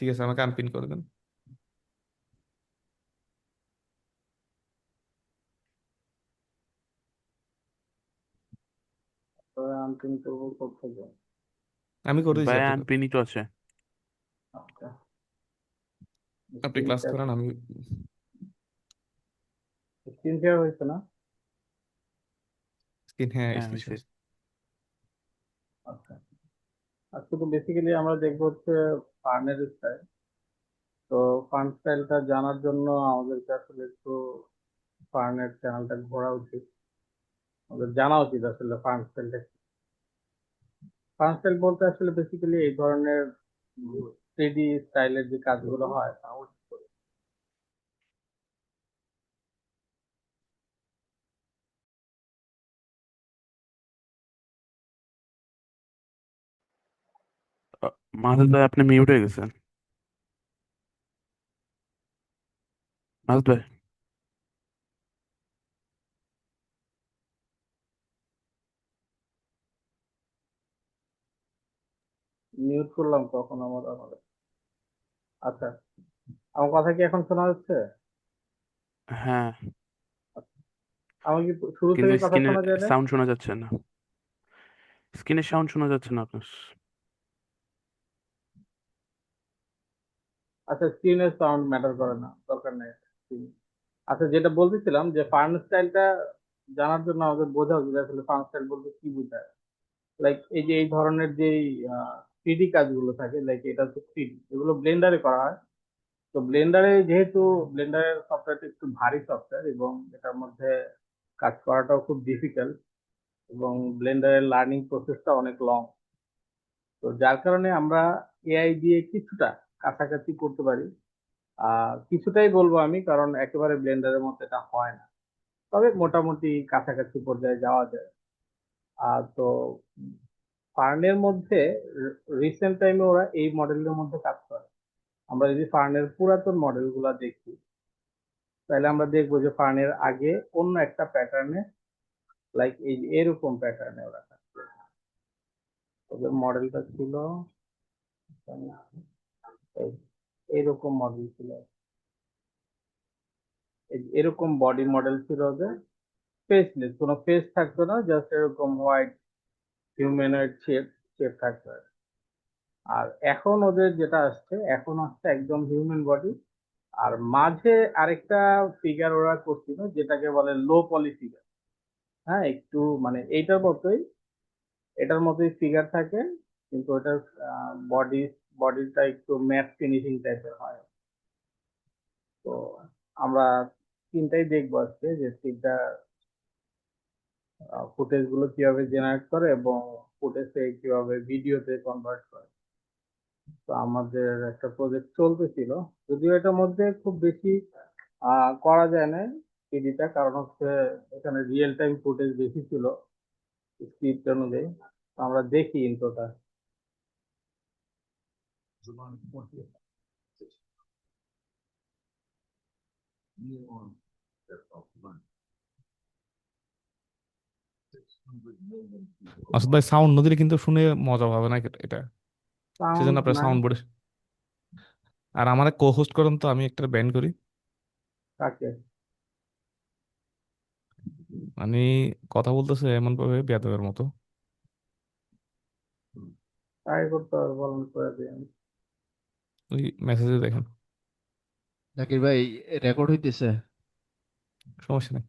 ঠিক আছে, আমাকে আনপিন করে দেন। তবে আনপিন করবো কোথেকে? আমি করে দিয়েছি ভাই অর্ধেক। আনপিনই তো আছে। আচ্ছা, আপনি ক্লাস স্ক্রিনটা করেন, আমি স্ক্রিন শেয়ার হয়েছে না? স্ক্রিন, হ্যাঁ হ্যাঁ স্ক্রিন হয়েছে। শেয়ার। আচ্ছা, আজকে তো বেসিক্যালি আমরা দেখবো হচ্ছে ফার্নের স্টাইল। তো ফার্ন স্টাইলটা জানার জন্য আমাদেরকে আসলে একটু ফার্নের চ্যানেলটা ঘোরা উচিত, আমাদের জানা উচিত আসলে ফার্ন স্টাইলটা। ফার্ন স্টাইল বলতে আসলে বেসিক্যালি এই ধরনের 3D স্টাইলের যে কাজগুলো হয় তা হচ্ছে। মাসুদ ভাই আপনি মিউট হয়ে গেছেন। মাসুদ ভাই। মিউট করলাম তখন আমাদের আচ্ছা, আমার কথা কি এখন শোনা যাচ্ছে? হ্যাঁ, আমার কি শুরু কিন্তু থেকে কথা স্ক্রিনের শোনা যায় না? সাউন্ড শোনা যাচ্ছে না। স্ক্রিনের সাউন্ড শোনা যাচ্ছে না আপনার। আচ্ছা, স্ক্রিনের সাউন্ড ম্যাটার করে না, দরকার নেই। আচ্ছা, যেটা বলতেছিলাম যে ফার্ন স্টাইলটা জানার জন্য আমাদের বোঝা উচিত আসলে ফার্ন স্টাইল বলতে কি বোঝায়। লাইক এই যে এই ধরনের যে 3D কাজগুলো থাকে, লাইক এটা হচ্ছে 3D, এগুলো ব্লেন্ডারে করা হয়। তো ব্লেন্ডারে যেহেতু ব্লেন্ডারের সফটওয়্যারটা একটু ভারী সফটওয়্যার এবং এটার মধ্যে কাজ করাটাও খুব ডিফিকাল্ট, এবং ব্লেন্ডারের লার্নিং প্রসেসটা অনেক লং। তো যার কারণে আমরা এআই দিয়ে কিছুটা কাছাকাছি করতে পারি। কিছুটাই বলবো আমি, কারণ একেবারে ব্লেন্ডারের মতো এটা হয় না, তবে মোটামুটি কাছাকাছি পর্যায়ে যাওয়া যায়। তো ফার্নের মধ্যে রিসেন্ট টাইমে ওরা এই মডেলের মধ্যে কাজ করে। আমরা যদি ফার্নের পুরাতন মডেল গুলা দেখি, তাহলে আমরা দেখবো যে ফার্নের আগে অন্য একটা প্যাটার্নে, লাইক এই যে এরকম প্যাটার্নে ওরা কাজ করে। ওদের মডেলটা ছিল এই এরকম মডেল ছিল, এরকম বডি মডেল ছিল ওদের, ফেসলেস, কোনো ফেস থাকতো না, জাস্ট এরকম হোয়াইট হিউম্যানয়েড শেপ শেপ থাকতো। আর এখন ওদের যেটা আসছে, এখন আসছে একদম হিউম্যান বডি, আর মাঝে আরেকটা ফিগার ওরা করছিল যেটাকে বলে লো পলি ফিগার। হ্যাঁ, একটু মানে এটার মতোই ফিগার থাকে, কিন্তু ওটার বডি বডিটা একটু ম্যাট ফিনিশিং টাইপের হয়। তো আমরা তিনটাই দেখবো আজকে যে তিনটা ফুটেজ গুলো কিভাবে জেনারেট করে এবং ফুটেজে কিভাবে ভিডিওতে কনভার্ট করে। তো আমাদের একটা প্রজেক্ট চলতেছিল, যদিও এটার মধ্যে খুব বেশি করা যায় না থ্রিডিটা, কারণ হচ্ছে এখানে রিয়েল টাইম ফুটেজ বেশি ছিল স্ক্রিপ্ট অনুযায়ী। তো আমরা দেখি ইন্ট্রোটা। আসলে ভাই সাউন্ড না দিলে কিন্তু শুনে মজা পাবে না এটা, সেজন্য সাউন্ড আপনার নাই? সাউন্ড বোর্ডে। আর আমার কো হোস্ট করেন তো, আমি একটা ব্যান্ড করি। কাকে? মানে কথা বলতেছে এমন ভাবে বেয়াদবের মতো। ট্রাই করতে হবে, বলেন করে দিই আমি। ওই মেসেজে দেখেন। জাকির ভাই, রেকর্ড হইতেছে। সমস্যা নেই।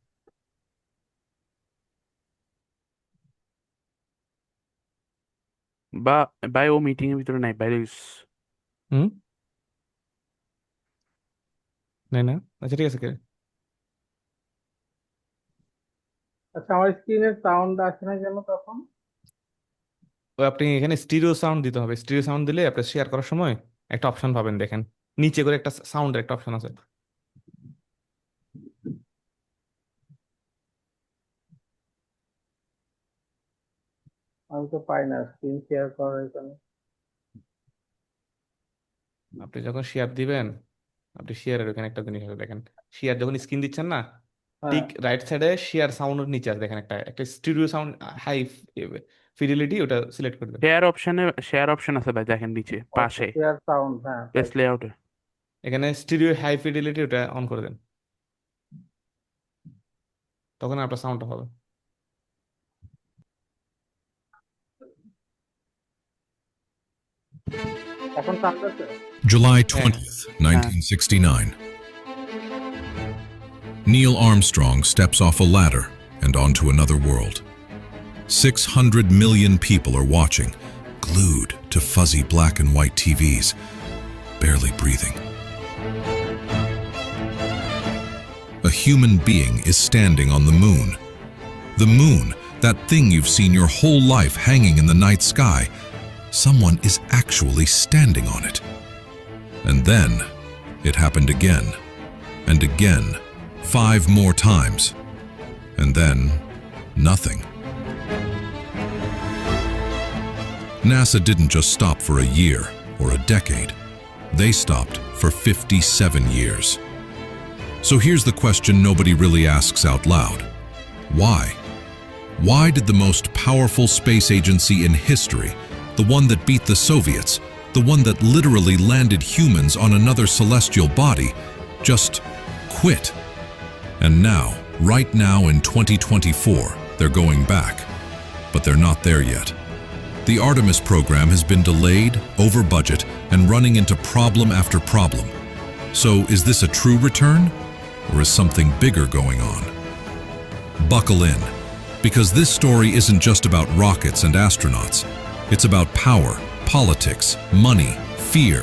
বা ভাই ও মিটিং এর ভিতরে নাই, বাইরে গেছে। হুম, নাই না, আচ্ছা ঠিক আছে কে। আচ্ছা, আমার স্ক্রিনের সাউন্ড আসে না কেন তখন? ওই আপনি এখানে স্টিরিও সাউন্ড দিতে হবে, স্টিরিও সাউন্ড দিলে আপনি শেয়ার করার সময় একটা অপশন পাবেন, দেখেন নিচে করে একটা সাউন্ডের একটা অপশন আছে। আমি তো পাই না স্ক্রিন শেয়ার করার এখানে। আপনি যখন শেয়ার দিবেন, আপনি শেয়ারের ওখানে একটা জিনিস আছে দেখেন, শেয়ার যখন স্ক্রিন দিচ্ছেন না, হ্যাঁ, ঠিক রাইট সাইডে শেয়ার সাউন্ডের নিচে আছে দেখেন একটা একটা স্টিরিও সাউন্ড, হাই ফিডিলিটি ওটা সিলেক্ট করে দেন। শেয়ার অপশন আছে ভাই, দেখেন নিচে পাশে শেয়ার সাউন্ড, হ্যাঁ পেজ পাইছি। লেআউটে। এখানে স্টিরিও হাই ফিডিলিটি ওটা অন করে দেন, তখন আপনার সাউন্ডটা হবে। এখন সাউন্ড আছে? July হ্যাঁ 20th, হ্যাঁ 1969. Neil Armstrong steps off a ladder and onto another world. 600 million people are watching, glued to fuzzy black and white TVs, barely breathing. A human being is standing on the moon. The moon, that thing you've seen your whole life hanging in the night sky, someone is actually standing on it. And then it happened again and again, 5 more times. And then nothing. NASA didn't just stop for a year or a decade. They stopped for 57 years. So here's the question nobody really asks out loud. Why? Why did the most powerful space agency in history, the one that beat the Soviets, the one that literally landed humans on another celestial body, just quit? And now, right now in 2024, they're going back. But they're not there yet. The Artemis program has been delayed, over budget, and running into problem after problem. So is this a true return? Or is something bigger going on? Buckle in, because this story isn't just about rockets and astronauts. It's about power, politics, money, fear,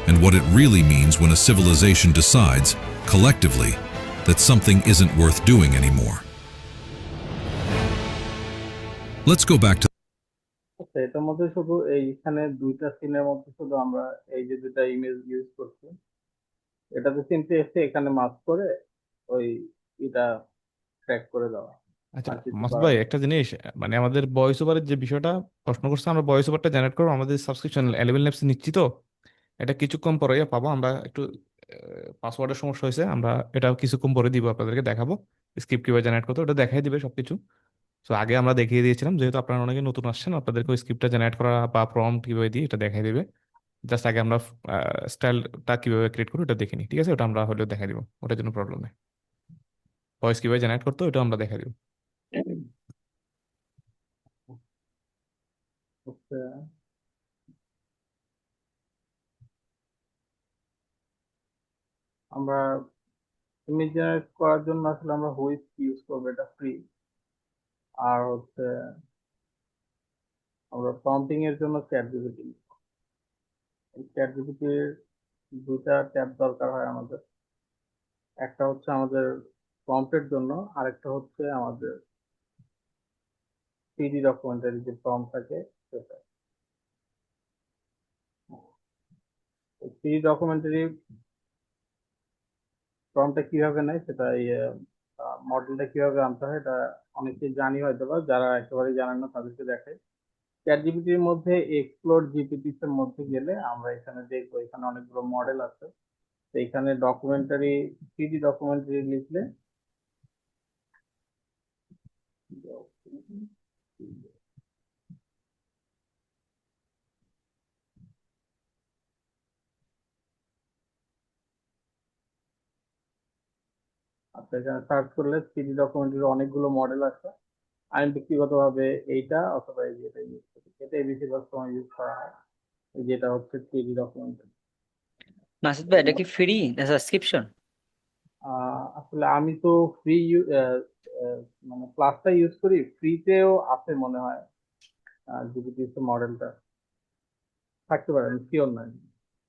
and what it really means when a civilization decides, collectively, that something isn't worth doing anymore. Let's go back to আচ্ছা, এটার মধ্যে শুধু এইখানে দুইটা সিনের মধ্যে শুধু আমরা এই যে দুইটা ইমেজ ইউজ করছি, এটাতে সিম্পলি এসে এখানে মার্ক করে ওই এটা ট্র্যাক করে দেওয়া, আচ্ছা আর কিছু মাসুদ করার ভাই, নেই। একটা জিনিস, মানে আমাদের ভয়েস ওভারের যে বিষয়টা প্রশ্ন করছে, আমরা ভয়েস ওভারটা জেনারেট করবো আমাদের সাবস্ক্রিপশন 11 ল্যাবস নিচ্ছি তো, এটা কিছুক্ষণ পরে পাবো আমরা। একটু পাসওয়ার্ডের সমস্যা হয়েছে, আমরা এটা কিছুক্ষণ পরে দিব, আপনাদেরকে দেখাবো স্ক্রিপ্ট কিভাবে জেনারেট করতে, ওটা দেখাই দিবে সবকিছু। তো আগে আমরা দেখিয়ে দিয়েছিলাম, যেহেতু আপনারা অনেকে নতুন আসছেন, আপনাদেরকে স্ক্রিপ্টটা জেনারেট করা বা প্রম্পট কিভাবে দিই এটা দেখাই দিবে। জাস্ট আগে আমরা স্টাইলটা কিভাবে ক্রিয়েট করি ওটা দেখে নিই, ঠিক আছে? ওটা আমরা হলেও দেখাই দিব, ওটার জন্য প্রবলেম নেই। ভয়েস কিভাবে জেনারেট করতে ওটা আমরা দেখাই দিব। হচ্ছে আমরা ইমেজ জেনারেট করার জন্য আসলে আমরা হুইস্ক ইউজ করবো, এটা ফ্রি। আর হচ্ছে আমরা প্রম্পটিং এর জন্য চ্যাট জিপিটি, এই চ্যাট জিপিটির দুইটা ট্যাব দরকার হয় আমাদের। একটা হচ্ছে আমাদের প্রম্পটের জন্য, আরেকটা হচ্ছে আমাদের থ্রিডি ডকুমেন্টারি যে প্রম্পট থাকে সেটা। থ্রিডি ডকুমেন্টারি প্রম্পটটা কিভাবে নেয় সেটা, এই মডেলটা কিভাবে আনতে হয় এটা অনেকেই জানি হয়তো, বা যারা একেবারেই জানেন না তাদেরকে দেখাই। চ্যাট জিপিটির মধ্যে এক্সপ্লোর জিপিটিস এর মধ্যে গেলে আমরা এখানে দেখবো এখানে অনেকগুলো মডেল আছে। তো এখানে ডকুমেন্টারি, থ্রিডি ডকুমেন্টারি লিখলে আচ্ছা, এখানে সার্চ করলে থ্রিডি ডকুমেন্টারির অনেকগুলো মডেল আছে। আমি ব্যক্তিগতভাবে এইটা অথবা এই যেটা ইউজ করি, এটাই বেশিরভাগ সময় ইউজ করা হয়, যেটা হচ্ছে থ্রিডি ডকুমেন্টারি। মাসুদ ভাই, এটা কি ফ্রি না সাবস্ক্রিপশন? আসলে আমি তো ফ্রি মানে প্লাসটা ইউজ করি, ফ্রিতেও আছে মনে হয় জিপিটি মডেলটা, থাকতে পারে, আমি শিওর নয়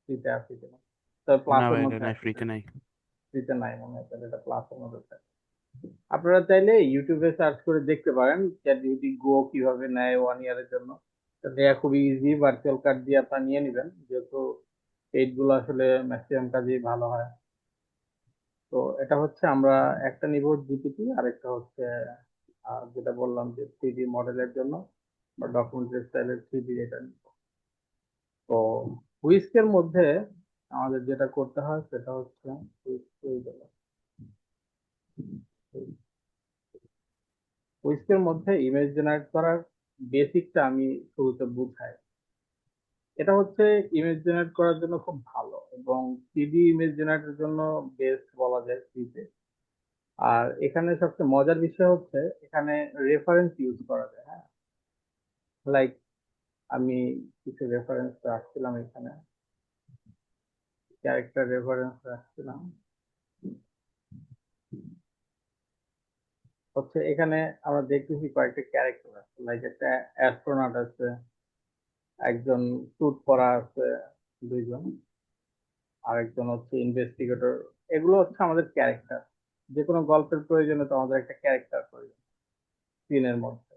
ফ্রিতে আছে কিনা, তবে না প্লাসের ভাই, এটা মধ্যে নাই, আছে। ফ্রিতে নাই। ফ্রিতে নাই মনে হয়, তাহলে এটা প্লাসের মধ্যে থাকে। আপনারা চাইলে ইউটিউবে সার্চ করে দেখতে পারেন চ্যাট জিপিটি গো কিভাবে নেয় 1 ইয়ারের জন্য। এটা নেওয়া খুবই ইজি, ভার্চুয়াল কার্ড দিয়ে আপনারা নিয়ে নেবেন, যেহেতু এইগুলো আসলে ম্যাক্সিমাম কাজেই ভালো হয়। তো এটা হচ্ছে আমরা একটা নিব জিপিটি, আর একটা হচ্ছে যেটা বললাম যে থ্রিডি মডেলের জন্য বা ডকুমেন্টারি স্টাইলের থ্রিডি, এটা নিব। তো হুইস্কের মধ্যে আমাদের যেটা করতে হয় সেটা হচ্ছে হুইস্কের মধ্যে ইমেজ জেনারেট করার বেসিকটা আমি শুরুতে বুঝাই। এটা হচ্ছে ইমেজ জেনারেট করার জন্য খুব ভালো, এবং থ্রিডি ইমেজ জেনারেটের জন্য বেস্ট বলা যায় থ্রিতে। আর এখানে সবচেয়ে মজার বিষয় হচ্ছে এখানে রেফারেন্স ইউজ করা যায়। হ্যাঁ, লাইক আমি কিছু রেফারেন্স রাখছিলাম এখানে, ক্যারেক্টার রেফারেন্স রাখছিলাম। হচ্ছে এখানে আমরা দেখতেছি কয়েকটা ক্যারেক্টার আছে, লাইক একটা অ্যাস্ট্রোনট আছে, একজন স্যুট পরা আছে, দুইজন, আর একজন হচ্ছে ইনভেস্টিগেটর। এগুলো হচ্ছে আমাদের ক্যারেক্টার। যে কোনো গল্পের প্রয়োজনে তো আমাদের একটা ক্যারেক্টার প্রয়োজন সিনের মধ্যে।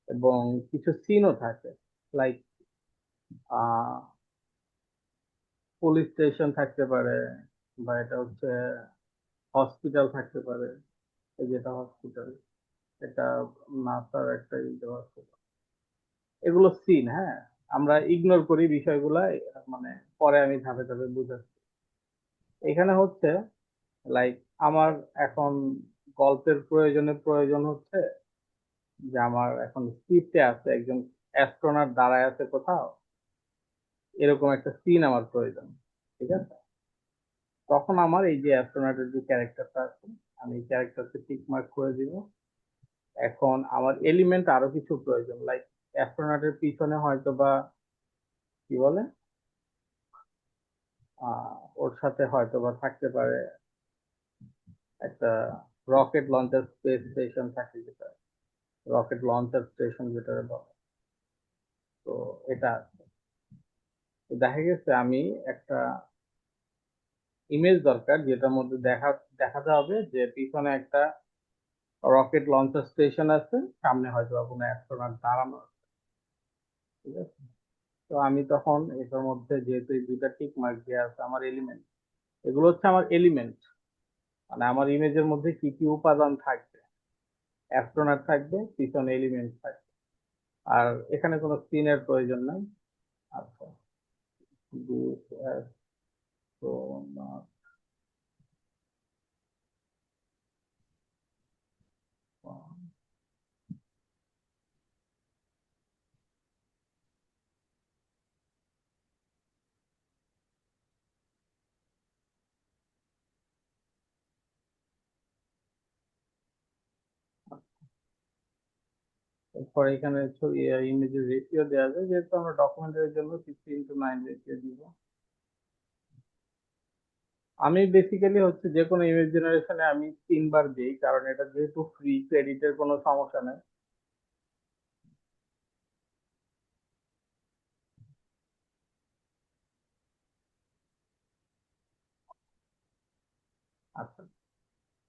এবং কিছু সিনও থাকে, লাইক পুলিশ স্টেশন থাকতে পারে, বা এটা হচ্ছে হসপিটাল থাকতে পারে। এই যেটা হসপিটাল, এটা নাসার একটা হসপিটাল। এগুলো সিন। হ্যাঁ, আমরা ইগনোর করি বিষয়গুলা, মানে পরে আমি ধাপে ধাপে বুঝাচ্ছি। এখানে হচ্ছে লাইক আমার এখন গল্পের প্রয়োজন হচ্ছে যে আমার এখন স্ক্রিপ্টে আছে একজন অ্যাস্ট্রোনট দাঁড়ায় আছে কোথাও, এরকম একটা সিন আমার প্রয়োজন। ঠিক আছে, তখন আমার এই যে অ্যাস্ট্রোনটের যে ক্যারেক্টারটা আছে, আমি ক্যারেক্টারকে টিক মার্ক করে দিব। এখন আমার এলিমেন্ট আরো কিছু প্রয়োজন, লাইক অ্যাস্ট্রোনটের পিছনে হয়তো বা কি বলে, ওর সাথে হয়তো বা থাকতে পারে একটা রকেট লঞ্চার স্পেস স্টেশন থাকে, যেটা রকেট লঞ্চার স্টেশন যেটা বলে। তো এটা আছে। তো দেখা গেছে আমি একটা ইমেজ দরকার যেটার মধ্যে দেখাতে হবে যে পিছনে একটা রকেট লঞ্চার স্টেশন আছে, সামনে হয়তো বা কোনো অ্যাস্ট্রোনট দাঁড়ানো আছে। ঠিক আছে, তো আমি তখন এটার মধ্যে যেহেতু এই দুইটা টিক মার্ক দেওয়া আছে আমার এলিমেন্ট, এগুলো হচ্ছে আমার এলিমেন্ট। মানে আমার ইমেজের মধ্যে কি কি উপাদান থাকবে, অ্যাস্ট্রোনট থাকবে, পিছনে এলিমেন্ট থাকবে, আর এখানে কোনো স্পিনের প্রয়োজন নাই। আচ্ছা, this astronaut, এরপর এখানে ইমেজের রেশিও দেওয়া যায়, যেহেতু আমরা ডকুমেন্টারির জন্য 16:9 রেশিও দিব। আমি বেসিক্যালি হচ্ছে যে কোনো ইমেজ জেনারেশনে আমি 3 বার দিই, কারণ এটা যেহেতু ফ্রি, ক্রেডিটের কোনো সমস্যা নেই। আচ্ছা,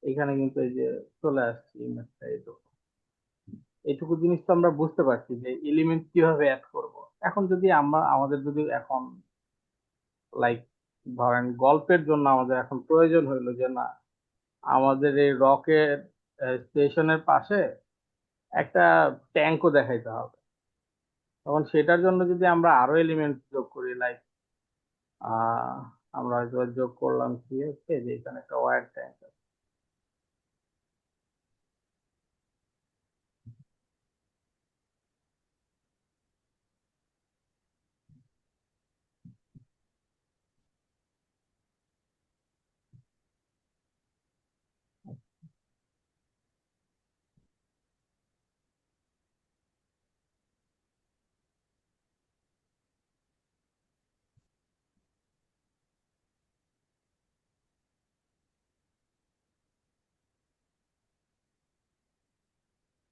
এখানে কিন্তু এই যে চলে আসছে ইমেজটা, এইটুকু জিনিস তো আমরা বুঝতে পারছি যে এলিমেন্ট কিভাবে অ্যাড করব। এখন যদি আমরা আমাদের যদি এখন লাইক ধরেন গল্পের জন্য আমাদের এখন প্রয়োজন হইলো যে না, আমাদের এই রকেট স্টেশনের পাশে একটা ট্যাঙ্কও দেখাইতে হবে, তখন সেটার জন্য যদি আমরা আরো এলিমেন্ট যোগ করি, লাইক আহ আমরা হয়তো যোগ করলাম কি হচ্ছে যে এখানে একটা ওয়্যার ট্যাঙ্ক আছে।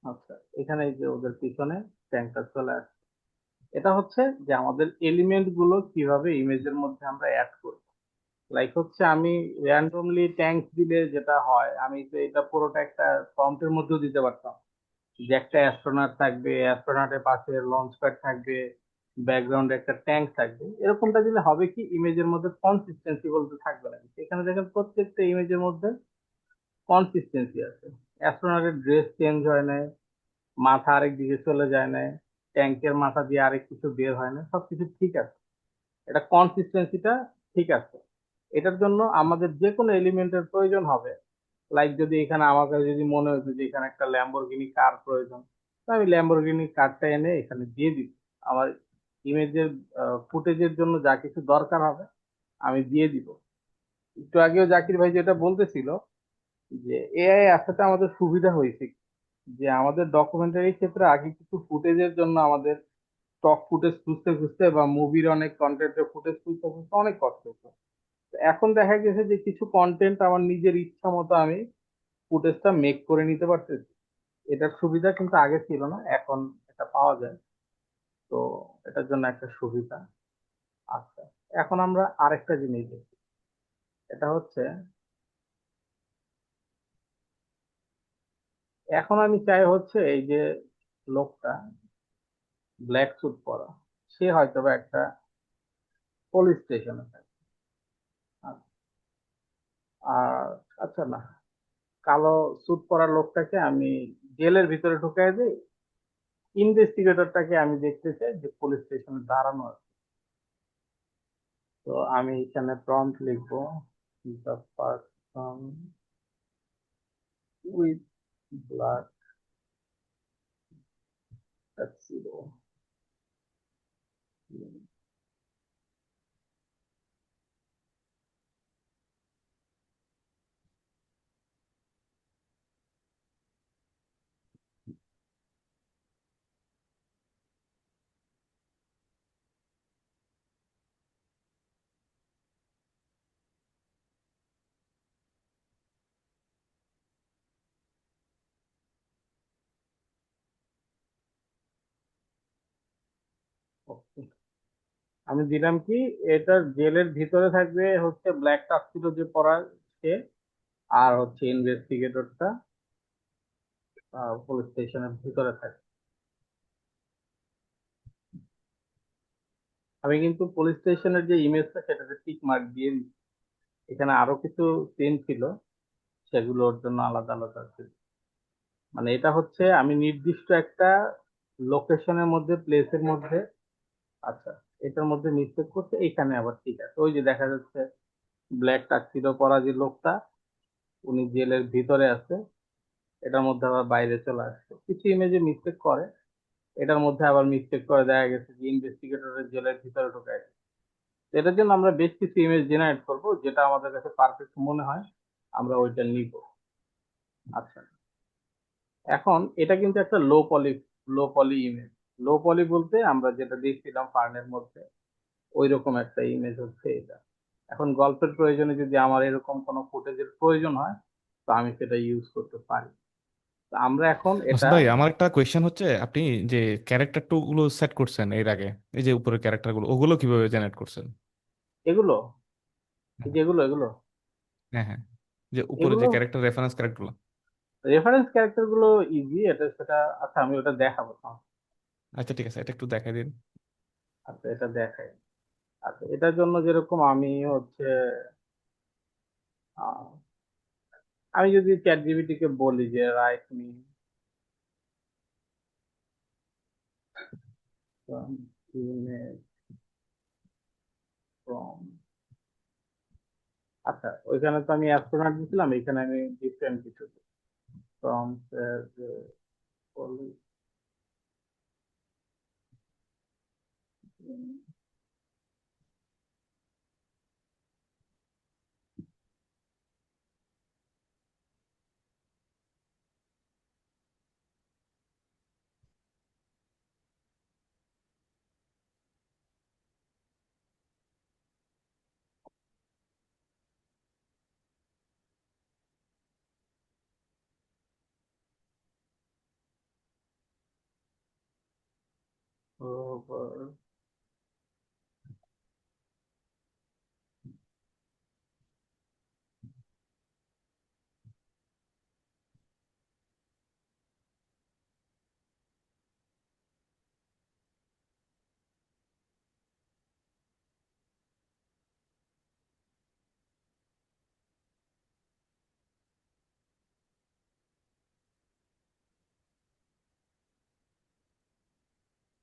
আচ্ছা, এখানে এই যে ওদের পিছনে ট্যাঙ্কটা চলে আসছে। এটা হচ্ছে যে আমাদের এলিমেন্ট গুলো কিভাবে ইমেজের মধ্যে আমরা অ্যাড করব। লাইক হচ্ছে আমি র্যান্ডমলি ট্যাঙ্ক দিলে যেটা হয়, আমি তো এটা পুরোটা একটা প্রম্পটের মধ্যেও দিতে পারতাম যে একটা অ্যাস্ট্রোনট থাকবে, অ্যাস্ট্রোনটের পাশে লঞ্চ প্যাড থাকবে, ব্যাকগ্রাউন্ডে একটা ট্যাঙ্ক থাকবে। এরকমটা দিলে হবে কি, ইমেজের মধ্যে কনসিস্টেন্সি বলতে থাকবে না। এখানে দেখেন প্রত্যেকটা ইমেজের মধ্যে কনসিস্টেন্সি আছে। অ্যাস্ট্রোনটের ড্রেস চেঞ্জ হয় না, মাথা আরেক দিকে চলে যায় না, ট্যাঙ্কের মাথা দিয়ে আরেক কিছু বের হয় না, সবকিছু ঠিক আছে। এটা কনসিস্টেন্সিটা ঠিক আছে। এটার জন্য আমাদের যে কোনো এলিমেন্টের প্রয়োজন হবে। লাইক যদি এখানে আমার কাছে যদি মনে হতো যে এখানে একটা ল্যাম্বরগিনি কার প্রয়োজন, তো আমি ল্যাম্বরগিনি কার্ডটা এনে এখানে দিয়ে দিব। আমার ইমেজের ফুটেজের জন্য যা কিছু দরকার হবে আমি দিয়ে দিব। একটু আগেও জাকির ভাই যেটা বলতেছিল যে এআই আসাতে আমাদের সুবিধা হয়েছে কি? যে আমাদের ডকুমেন্টারি ক্ষেত্রে আগে কিছু ফুটেজের জন্য আমাদের স্টক ফুটেজ খুঁজতে খুঁজতে বা মুভির অনেক কন্টেন্টের ফুটেজ খুঁজতে খুঁজতে অনেক কষ্ট হতো। তো এখন দেখা গেছে যে কিছু কন্টেন্ট আমার নিজের ইচ্ছা মতো আমি ফুটেজটা মেক করে নিতে পারতেছি। এটার সুবিধা কিন্তু আগে ছিল না, এখন এটা পাওয়া যায়। তো এটার জন্য একটা সুবিধা। আচ্ছা, এখন আমরা আরেকটা জিনিস দেখি। এটা হচ্ছে এখন আমি চাই হচ্ছে এই যে লোকটা ব্ল্যাক স্যুট পরা, সে হয়তো বা একটা পুলিশ স্টেশনে থাকে। আর আচ্ছা না, কালো স্যুট পরা লোকটাকে আমি জেলের ভিতরে ঢুকাই দিই, ইনভেস্টিগেটরটাকে আমি দেখতে চাই যে পুলিশ স্টেশনে দাঁড়ানো আছে। তো আমি এখানে প্রম্পট লিখবো, the person with black tuxedo. আমি দিলাম কি, এটার জেলের ভিতরে থাকবে হচ্ছে ব্ল্যাক টাক্সিডো যে পরা সে, আর হচ্ছে ইনভেস্টিগেটরটা পুলিশ স্টেশনের ভিতরে থাকে। আমি কিন্তু পুলিশ স্টেশনের যে ইমেজটা সেটাতে টিক মার্ক দিয়ে দিচ্ছি। এখানে আরো কিছু সিন ছিল, সেগুলোর জন্য আলাদা আলাদা ছিল। মানে এটা হচ্ছে আমি নির্দিষ্ট একটা লোকেশনের মধ্যে, প্লেসের মধ্যে। আচ্ছা, এটার মধ্যে মিস্টেক করছে, এখানে আবার ঠিক আছে। ওই যে দেখা যাচ্ছে ব্ল্যাক টাক্সিডো পরা যে লোকটা, উনি জেলের ভিতরে আছে, এটার মধ্যে আবার বাইরে চলে আসছে। কিছু ইমেজে মিস্টেক করে, এটার মধ্যে আবার মিস্টেক করে দেখা গেছে যে ইনভেস্টিগেটরের জেলের ভিতরে ঢোকায়। এটার জন্য আমরা বেশ কিছু ইমেজ জেনারেট করব, যেটা আমাদের কাছে পারফেক্ট মনে হয় আমরা ওইটা নিব। আচ্ছা, এখন এটা কিন্তু একটা লো পলি ইমেজ। লো পলি বলতে আমরা যেটা দেখছিলাম ফার্নের মধ্যে ওই রকম একটা ইমেজ হচ্ছে এটা। এখন গল্পের প্রয়োজনে যদি আমার এরকম কোনো ফুটেজের প্রয়োজন হয়, তো আমি সেটা ইউজ করতে পারি। তো আমরা এখন মাসুদ এটা ভাই, আমার একটা কোয়েশ্চেন হচ্ছে, আপনি যে ক্যারেক্টার টু গুলো সেট করছেন এর আগে, এই যে উপরের ক্যারেক্টার গুলো, ওগুলো কিভাবে জেনারেট করছেন? এগুলো, এই হ্যাঁ, যে এগুলো হ্যাঁ, হ্যাঁ, যে উপরে যে এগুলো ক্যারেক্টার রেফারেন্স ক্যারেক্টার গুলো। রেফারেন্স ক্যারেক্টার গুলো ইজি, এটা সেটা। আচ্ছা, আমি ওটা দেখাবো তোমাকে। আচ্ছা ঠিক আছে, এটা একটু দেখাই দিন। আচ্ছা, এটা দেখাই। আচ্ছা, এটার জন্য যেরকম আমি হচ্ছে আহ, আমি যদি চ্যাট জিপিটি কে বলি যে রাইট মি ইমেজ ফ্রম, আচ্ছা ওইখানে তো আমি অ্যাস্ট্রোনট দিছিলাম, এখানে আমি ডিফারেন্ট কিছু ফ্রম।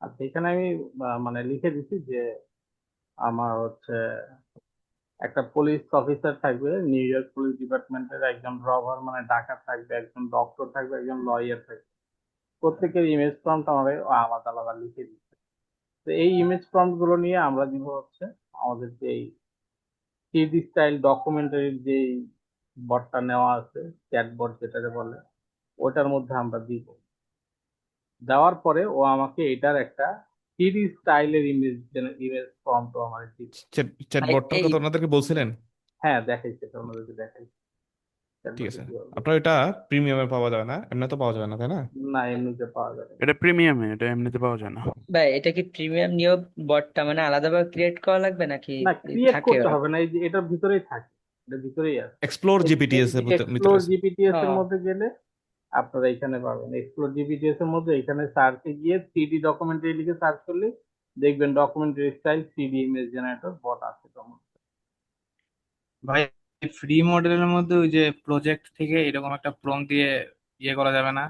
আচ্ছা, এখানে আমি মানে লিখে দিছি যে আমার হচ্ছে একটা পুলিশ অফিসার থাকবে, নিউ ইয়র্ক পুলিশ ডিপার্টমেন্টের একজন রবার মানে ডাকাত থাকবে, একজন ডক্টর থাকবে, একজন লয়ার থাকবে। প্রত্যেকের ইমেজ প্রম্পট আমরা আলাদা আলাদা লিখে দিচ্ছি। তো এই ইমেজ প্রম্পট গুলো নিয়ে আমরা দিব হচ্ছে আমাদের যে থ্রিডি স্টাইল ডকুমেন্টারির যে বটটা নেওয়া আছে, চ্যাটবট যেটাকে বলে, ওটার মধ্যে আমরা দিব। দেওয়ার পরে ও আমাকে এটার একটা থ্রিডি স্টাইলের ইমেজ প্রম্পট আমাকে দিবে। চ্যাট ভাই বটটার এই কথা ওনাদেরকে বলছিলেন? হ্যাঁ, দেখাইছে, এটা অন্যদেরকে দেখাইছে ঠিক চ্যাটবটে আছে। কি হবে। আপনার এটা প্রিমিয়ামে পাওয়া যাবে না, এমনি তো পাওয়া যাবে না, তাই না? না, এমনিতে পাওয়া যাবে না। এটা প্রিমিয়ামে, এটা এমনিতে পাওয়া যায় না। ভাই এটা কি প্রিমিয়াম নিয়েও বটটা মানে আলাদাভাবে ক্রিয়েট করা লাগবে নাকি না, ক্রিয়েট থাকে করতে ওরা? হবে না, এই যে এটার ভিতরেই থাকে, এটার ভিতরেই আছে। এক্সপ্লোর জিপিটিএস এর ভিতরে এক্সপ্লোর আছে। জিপিটিএস এর ও মধ্যে গেলে আপনারা এখানে পাবেন। এক্সপ্লোর জিপিটিএস এর মধ্যে এখানে সার্চে গিয়ে থ্রিডি ডকুমেন্টারি লিখে সার্চ করলে দেখবেন documentary style three D image generator bot আছে তোমার। ভাই ফ্রি মডেলের মধ্যে ওই যে প্রজেক্ট থেকে এরকম একটা প্রম্পট দিয়ে ইয়ে করা যাবে না?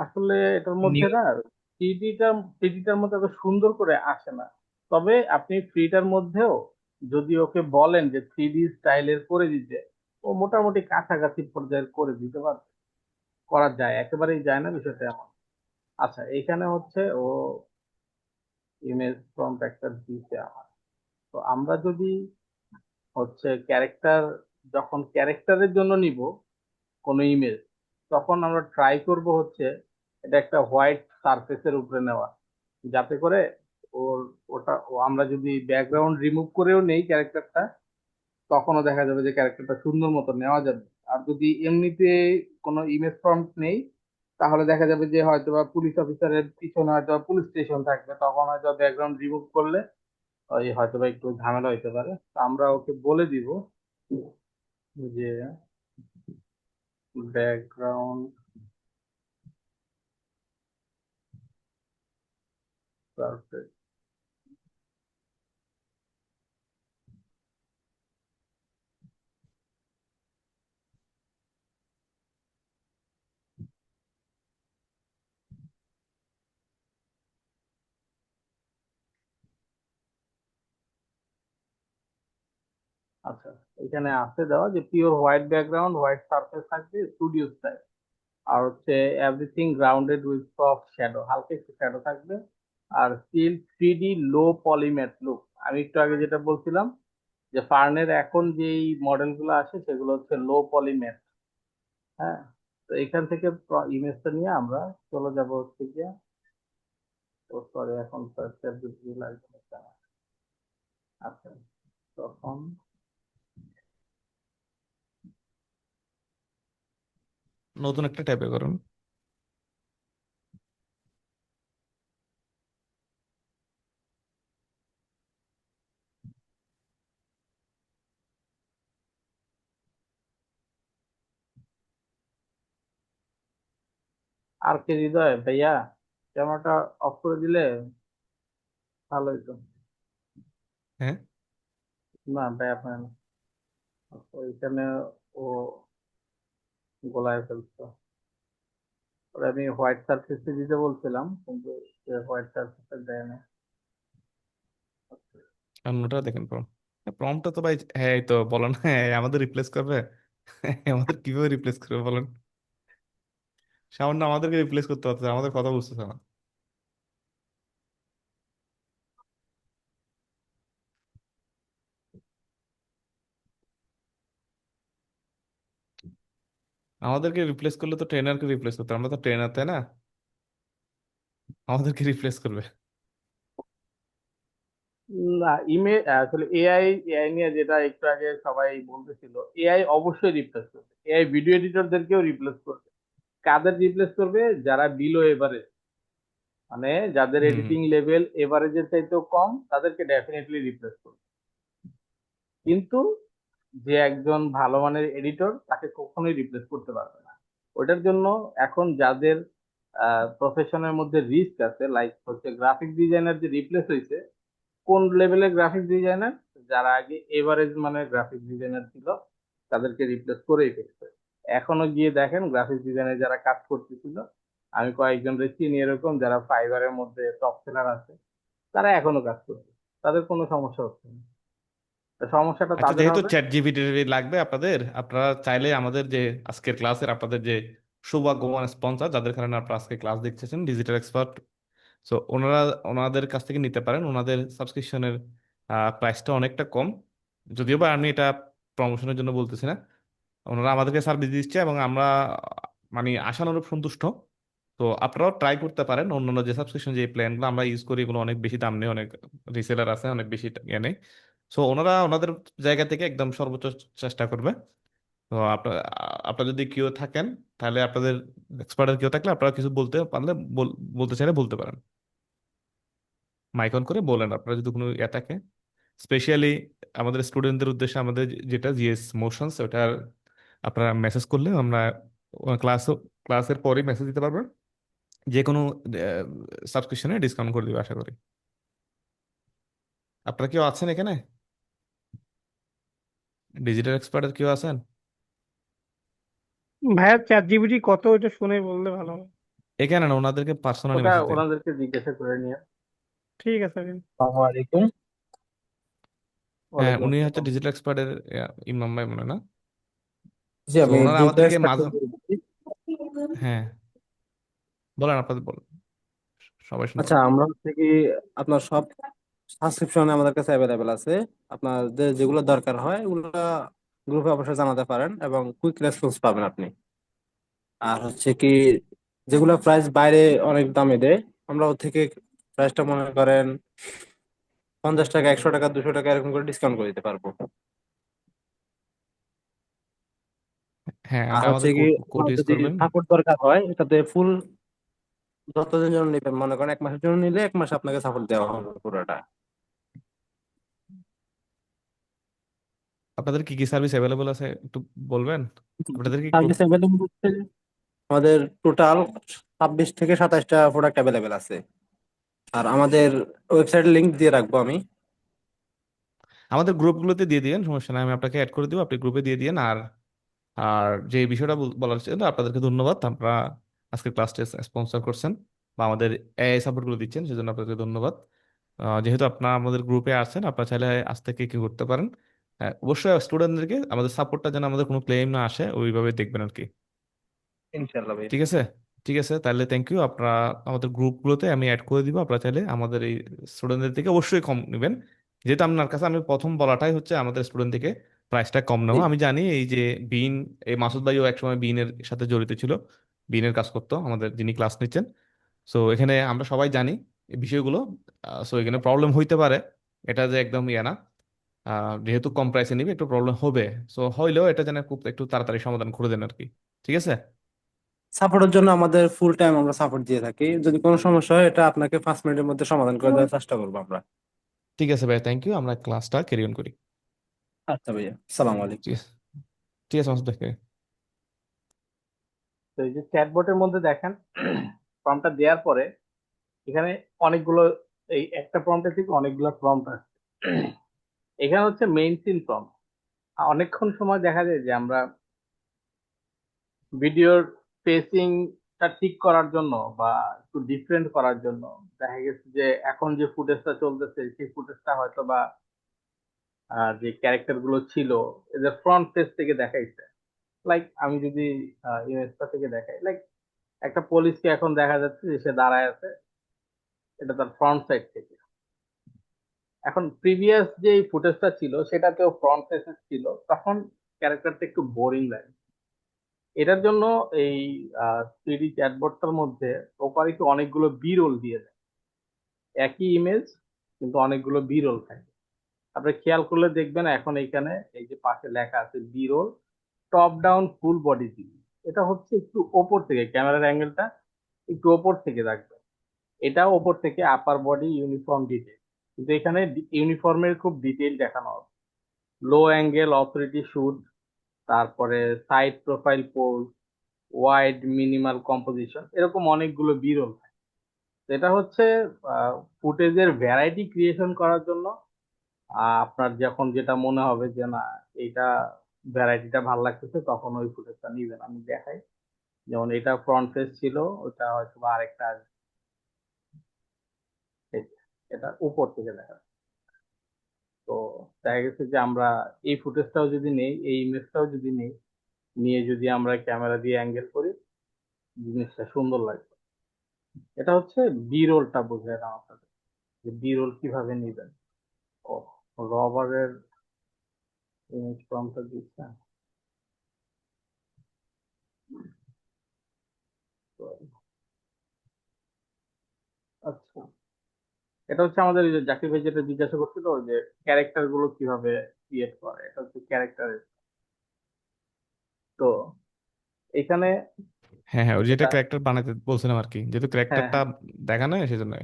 আসলে এটার মধ্যে নিউ না থ্রিডিটার মধ্যে এত সুন্দর করে আসে না। তবে আপনি ফ্রিটার মধ্যেও যদি ওকে বলেন যে থ্রিডি স্টাইলের করে দিতে, ও মোটামুটি কাছাকাছি পর্যায়ের করে দিতে পারবে, করা যায়, একেবারেই যায় না, বিষয়টা এমন। আচ্ছা, এখানে হচ্ছে ও ইমেজ প্রম্পট একটা দিতে আমার। তো আমরা যদি হচ্ছে যখন ক্যারেক্টারের জন্য নিব কোনো ইমেজ, তখন আমরা ট্রাই করব হচ্ছে এটা একটা হোয়াইট সারফেসের উপরে নেওয়া, যাতে করে ওর আমরা যদি ব্যাকগ্রাউন্ড রিমুভ করেও নেই ক্যারেক্টারটা, তখনও দেখা যাবে যে ক্যারেক্টারটা সুন্দর মতো নেওয়া যাবে। আর যদি এমনিতে কোনো ইমেজ প্রম্পট নেই, তাহলে দেখা যাবে যে হয়তোবা পুলিশ অফিসারের পিছনে হয়তো পুলিশ স্টেশন থাকবে, তখন হয়তো ব্যাকগ্রাউন্ড রিমুভ করলে ওই হয়তোবা একটু ঝামেলা হইতে পারে। তো আমরা ওকে বলে দিব যে ব্যাকগ্রাউন্ড সারফেস, আচ্ছা এখানে আছে দেওয়া যে pure white background, white surface থাকবে, স্টুডিও স্টাইল, আর হচ্ছে everything grounded with soft shadow, হালকা একটু শ্যাডো থাকবে, আর স্টিল থ্রিডি লো পলিম্যাট লুক। আমি একটু আগে যেটা বলছিলাম যে ফার্নের এখন যেই মডেলগুলো আসে সেগুলো হচ্ছে লো পলিম্যাট। হ্যাঁ, তো এখান থেকে ইমেজটা নিয়ে আমরা চলে যাব হচ্ছে গিয়ে, ও সরি এখন লাগবে না। আচ্ছা, তখন নতুন একটা ট্যাবে করুন। আর কে হৃদয় ভাইয়া, ক্যামেরাটা অফ করে দিলে ভালো হইতো। হ্যাঁ, না ভাই, আপনার ওইখানে ও গোলায় ফেলতো। ওরা আমি হোয়াইট সারফেসে দিতে বলছিলাম, কিন্তু সে হোয়াইট সারফেসে দেয় না। অন্যটা দেখেন প্রম। প্রমটা তো ভাই, হ্যাঁ এই তো বলেন, হ্যাঁ আমাদের রিপ্লেস করবে। আমাদের কিভাবে রিপ্লেস করবে বলেন? সামান্য আমাদেরকে রিপ্লেস করতে পারতেছে, আমাদের কথা বুঝতেছে না। আমাদেরকে রিপ্লেস করলে তো ট্রেনারকে রিপ্লেস করতে হবে। আমরা তো ট্রেনার, তাই না? আমাদেরকে রিপ্লেস করবে। না, আসলে এআই নিয়ে যেটা একটু আগে সবাই বলতেছিল, এআই অবশ্যই রিপ্লেস করবে, এআই ভিডিও এডিটরদেরকেও রিপ্লেস করবে। কাদের রিপ্লেস করবে? যারা বিলো এভারেজ, মানে যাদের হুম। এডিটিং লেভেল এভারেজের চাইতেও কম, তাদেরকে ডেফিনেটলি রিপ্লেস করবে। কিন্তু যে একজন ভালো মানের এডিটর, তাকে কখনোই রিপ্লেস করতে পারবে না। ওটার জন্য এখন যাদের প্রফেশনের মধ্যে রিস্ক আছে, লাইক হচ্ছে গ্রাফিক ডিজাইনার যে রিপ্লেস হয়েছে, কোন লেভেলের গ্রাফিক ডিজাইনার? যারা আগে এভারেজ মানের গ্রাফিক ডিজাইনার ছিল, তাদেরকে রিপ্লেস করেই ফেলছে। এখনো গিয়ে দেখেন গ্রাফিক ডিজাইনার যারা কাজ করতেছিল, আমি কয়েকজনকে চিনি এরকম যারা ফাইবারের মধ্যে টপ সেলার আছে, তারা এখনো কাজ করছে, তাদের কোনো সমস্যা হচ্ছে না। তো সমস্যাটা আচ্ছা, তাদের যেহেতু হবে। চ্যাট জিপিটি লাগবে আপনাদের, আপনারা চাইলে আমাদের যে আজকের ক্লাসের আপনাদের যে সৌভাগ্যবান স্পন্সর যাদের কারণে আপনারা আজকে ক্লাস দেখতেছেন, ডিজিটাল এক্সপার্ট। সো ওনাদের কাছ থেকে নিতে পারেন। ওনাদের সাবস্ক্রিপশনের প্রাইসটা অনেকটা কম, যদিও বা আমি এটা প্রমোশনের জন্য বলতেছি না। ওনারা আমাদেরকে সার্ভিস দিচ্ছে এবং আমরা মানে আশানুরূপ সন্তুষ্ট। তো আপনারাও ট্রাই করতে পারেন। অন্যান্য যে সাবস্ক্রিপশন যে প্ল্যানগুলো আমরা ইউজ করি এগুলো অনেক বেশি দাম নেই, অনেক রিসেলার আছে অনেক বেশি ইয়ে নেই। সো ওনারা ওনাদের জায়গা থেকে একদম সর্বোচ্চ চেষ্টা করবে। তো আপনার যদি কেউ থাকেন, তাহলে আপনাদের এক্সপার্টের কেউ থাকলে আপনারা কিছু বলতে পারলে বলতে চাইলে বলতে পারেন। মাইক অন করে বলেন আপনারা যদি কোনো ইয়ে থাকে। স্পেশালি আমাদের স্টুডেন্টদের উদ্দেশ্যে আমাদের যেটা জিএস মোশনস, ওটার আপনারা মেসেজ করলে আমরা ক্লাস ক্লাসের পরেই মেসেজ দিতে পারবেন। যে কোনো সাবস্ক্রিপশনে ডিসকাউন্ট করে দিবে আশা করি। আপনারা কেউ আছেন এখানে? ডিজিটাল এক্সপার্টের কেউ আছেন? ভাইয়া চ্যাট জিপিটি কত ওইটা শুনে বললে ভালো হয়। এখানে না, ওনাদেরকে পার্সোনালি ওটা মেসেজ দিন। ওনাদেরকে জিজ্ঞাসা করে নিয়ে। ঠিক আছে ভাই। আসসালামু আলাইকুম। হ্যাঁ, ওয়ালাইকুম উনি হচ্ছে আসসালাম। ডিজিটাল এক্সপার্টের ইমাম ভাই মনে হয় না? জি, তো আমি ওনারা ডিজিটাল আমাদেরকে এক্সপার্ট মাঝে, থেকে বলছি। হ্যাঁ বলেন, আপনাদের বলেন, সবাই শুনতে আচ্ছা, পাবে। আমরা হচ্ছে কি আপনার সব সাবস্ক্রিপশন আমাদের কাছে অ্যাভেলেবেল আছে। আপনাদের যেগুলো দরকার হয় ওগুলো গ্রুপে অবশ্যই জানাতে পারেন এবং কুইক রেসপন্স পাবেন আপনি। আর হচ্ছে কি যেগুলো প্রাইস বাইরে অনেক দামে দেয়, আমরা ওর থেকে প্রাইসটা মনে করেন 50 টাকা, 100 টাকা, 200 টাকা এরকম করে ডিসকাউন্ট করে দিতে পারবো। হ্যাঁ, আর এটা হচ্ছে আমাদের কি কোড কোড আমার ইউজ যদি করবেন। সাপোর্ট দরকার হয় এটাতে ফুল যতদিন জন্য নেবেন, মনে করেন 1 মাসের জন্য নিলে 1 মাস আপনাকে সাপোর্ট দেওয়া হবে পুরোটা। আপনাদের কি কি সার্ভিস অ্যাভেলেবল আছে একটু বলবেন? আপনাদের কি সার্ভিস অ্যাভেলেবল হচ্ছে আমাদের টোটাল 26 থেকে 27টা প্রোডাক্ট অ্যাভেলেবেল আছে। আর আমাদের ওয়েবসাইটের লিংক দিয়ে রাখবো আমি। আমাদের গ্রুপগুলোতে দিয়ে দিয়েন, সমস্যা নাই, আমি আপনাকে অ্যাড করে দিব, আপনি গ্রুপে দিয়ে দিয়েন। আর আর যে বিষয়টা বলার ছিল, আপনাদেরকে ধন্যবাদ। আপনারা আজকে ক্লাসটা স্পন্সর করছেন বা আমাদের এআই সাপোর্ট গুলো দিচ্ছেন, সেজন্য আপনাদেরকে ধন্যবাদ। যেহেতু আপনারা আমাদের গ্রুপে আছেন, আপনারা চাইলে আজ থেকে কি করতে পারেন, অবশ্যই স্টুডেন্টদেরকে আমাদের সাপোর্টটা যেন আমাদের কোনো ক্লেম না আসে ওইভাবে দেখবেন আর কি। ইনশাল্লাহ ভাই। ঠিক আছে, ঠিক আছে, তাহলে থ্যাংক ইউ। আপনারা আমাদের গ্রুপগুলোতে আমি অ্যাড করে দিব। আপনারা চাইলে আমাদের এই স্টুডেন্টদের থেকে অবশ্যই কম নেবেন। যেহেতু আপনার কাছে আমি প্রথম বলাটাই হচ্ছে আমাদের স্টুডেন্ট থেকে প্রাইসটা কম জি, নেওয়া। আমি জানি এই যে বিন, এই মাসুদ ভাইও একসময় বিনের সাথে জড়িত ছিল, বিনের কাজ করতো আমাদের, যিনি ক্লাস নিচ্ছেন। সো এখানে আমরা সবাই জানি এই বিষয়গুলো। সো এখানে প্রবলেম হইতে পারে, এটা যে একদম ইয়ে না। যেহেতু কম প্রাইসে নিবে একটু প্রবলেম হবে। সো হইলেও এটা যেন খুব একটু তাড়াতাড়ি সমাধান করে দেন আর কি। ঠিক আছে, সাপোর্টের জন্য আমাদের ফুল টাইম আমরা সাপোর্ট দিয়ে থাকি। যদি কোনো সমস্যা হয় এটা আপনাকে 5 মিনিটের মধ্যে সমাধান করে দেওয়ার চেষ্টা করবো আমরা। ঠিক আছে ভাই, থ্যাংক ইউ। আমরা ক্লাসটা ক্যারি অন করি। আচ্ছা ভাইয়া, সালাম আলাইকুম। ঠিক আছে, ঠিক আছে মাসুদ ভাই। তো এই যে চ্যাটবটের মধ্যে দেখেন, প্রম্পটটা দেওয়ার পরে এখানে অনেকগুলো, এই একটা প্রম্পটের থেকে অনেকগুলো প্রম্পট আছে। এখানে হচ্ছে মেইন সিন প্রম্পট। অনেকক্ষণ সময় দেখা যায় যে আমরা ভিডিওর পেসিংটা ঠিক করার জন্য বা একটু ডিফারেন্ট করার জন্য দেখা গেছে যে এখন যে ফুটেজটা চলতেছে সেই ফুটেজটা হয়তো বা যে ক্যারেক্টার গুলো ছিল এদের ফ্রন্ট পেজ থেকে দেখাইছে। লাইক আমি যদি ইমেজটা থেকে দেখাই, লাইক একটা পুলিশকে এখন দেখা যাচ্ছে যে সে দাঁড়ায় আছে, এটা তার ফ্রন্ট সাইড থেকে। এখন প্রিভিয়াস যে ফুটেজটা ছিল সেটাতেও ফ্রন্ট ফেসেস ছিল, তখন ক্যারেক্টারটা একটু বোরিং লাগে। এটার জন্য এই থ্রিডি চ্যাটবটটার মধ্যে প্রপারিটি অনেকগুলো বি রোল দিয়ে দেয়। একই ইমেজ কিন্তু অনেকগুলো বি রোল থাকে। আপনি খেয়াল করলে দেখবেন এখন এইখানে এই যে পাশে লেখা আছে B roll top down full body view. এটা হচ্ছে একটু ওপর থেকে, ক্যামেরার অ্যাঙ্গেলটা একটু ওপর থেকে রাখবে। এটাও ওপর থেকে আপার বডি ইউনিফর্ম ডিটেল, কিন্তু এখানে ইউনিফর্মের খুব ডিটেইল দেখানো হবে। লো অ্যাঙ্গেল অথরিটি শুট, তারপরে side profile pose, wide minimal composition, এরকম অনেকগুলো বিরল থাকে। এটা হচ্ছে ফুটেজের ভ্যারাইটি ক্রিয়েশন করার জন্য। আপনার যখন যেটা মনে হবে যে না এইটা ভ্যারাইটিটা ভালো লাগতেছে, তখন ওই ফুটেজটা নিবেন। আমি দেখাই, যেমন এটা ফ্রন্ট ফেস ছিল, ওটা হয়তো বা আরেকটা আসবে। এই যে, এটা উপর থেকে দেখা। তো দেখা গেছে যে আমরা এই ফুটেজটাও যদি নেই, এই ইমেজটাও যদি নেই, নিয়ে যদি আমরা ক্যামেরা দিয়ে অ্যাঙ্গেল করি, জিনিসটা সুন্দর লাগবে। এটা হচ্ছে বি রোলটা বুঝাইলাম আপনাদের, যে বি রোল কিভাবে নিবেন। ও, রবারের ইমেজ ফর্মটা দিচ্ছে। তো, আচ্ছা, এটা হচ্ছে আমাদের এই যে জাকির ভাই যেটা জিজ্ঞাসা করছিল যে ক্যারেক্টার গুলো কিভাবে ক্রিয়েট করে, এটা হচ্ছে ক্যারেক্টার। তো এখানে হ্যাঁ হ্যাঁ, ওই যেটা যেটা, ক্যারেক্টার বানাতে বলছিলাম আর কি, যেহেতু হ্যাঁ ক্যারেক্টারটা হ্যাঁ দেখানো হয় সেজন্য।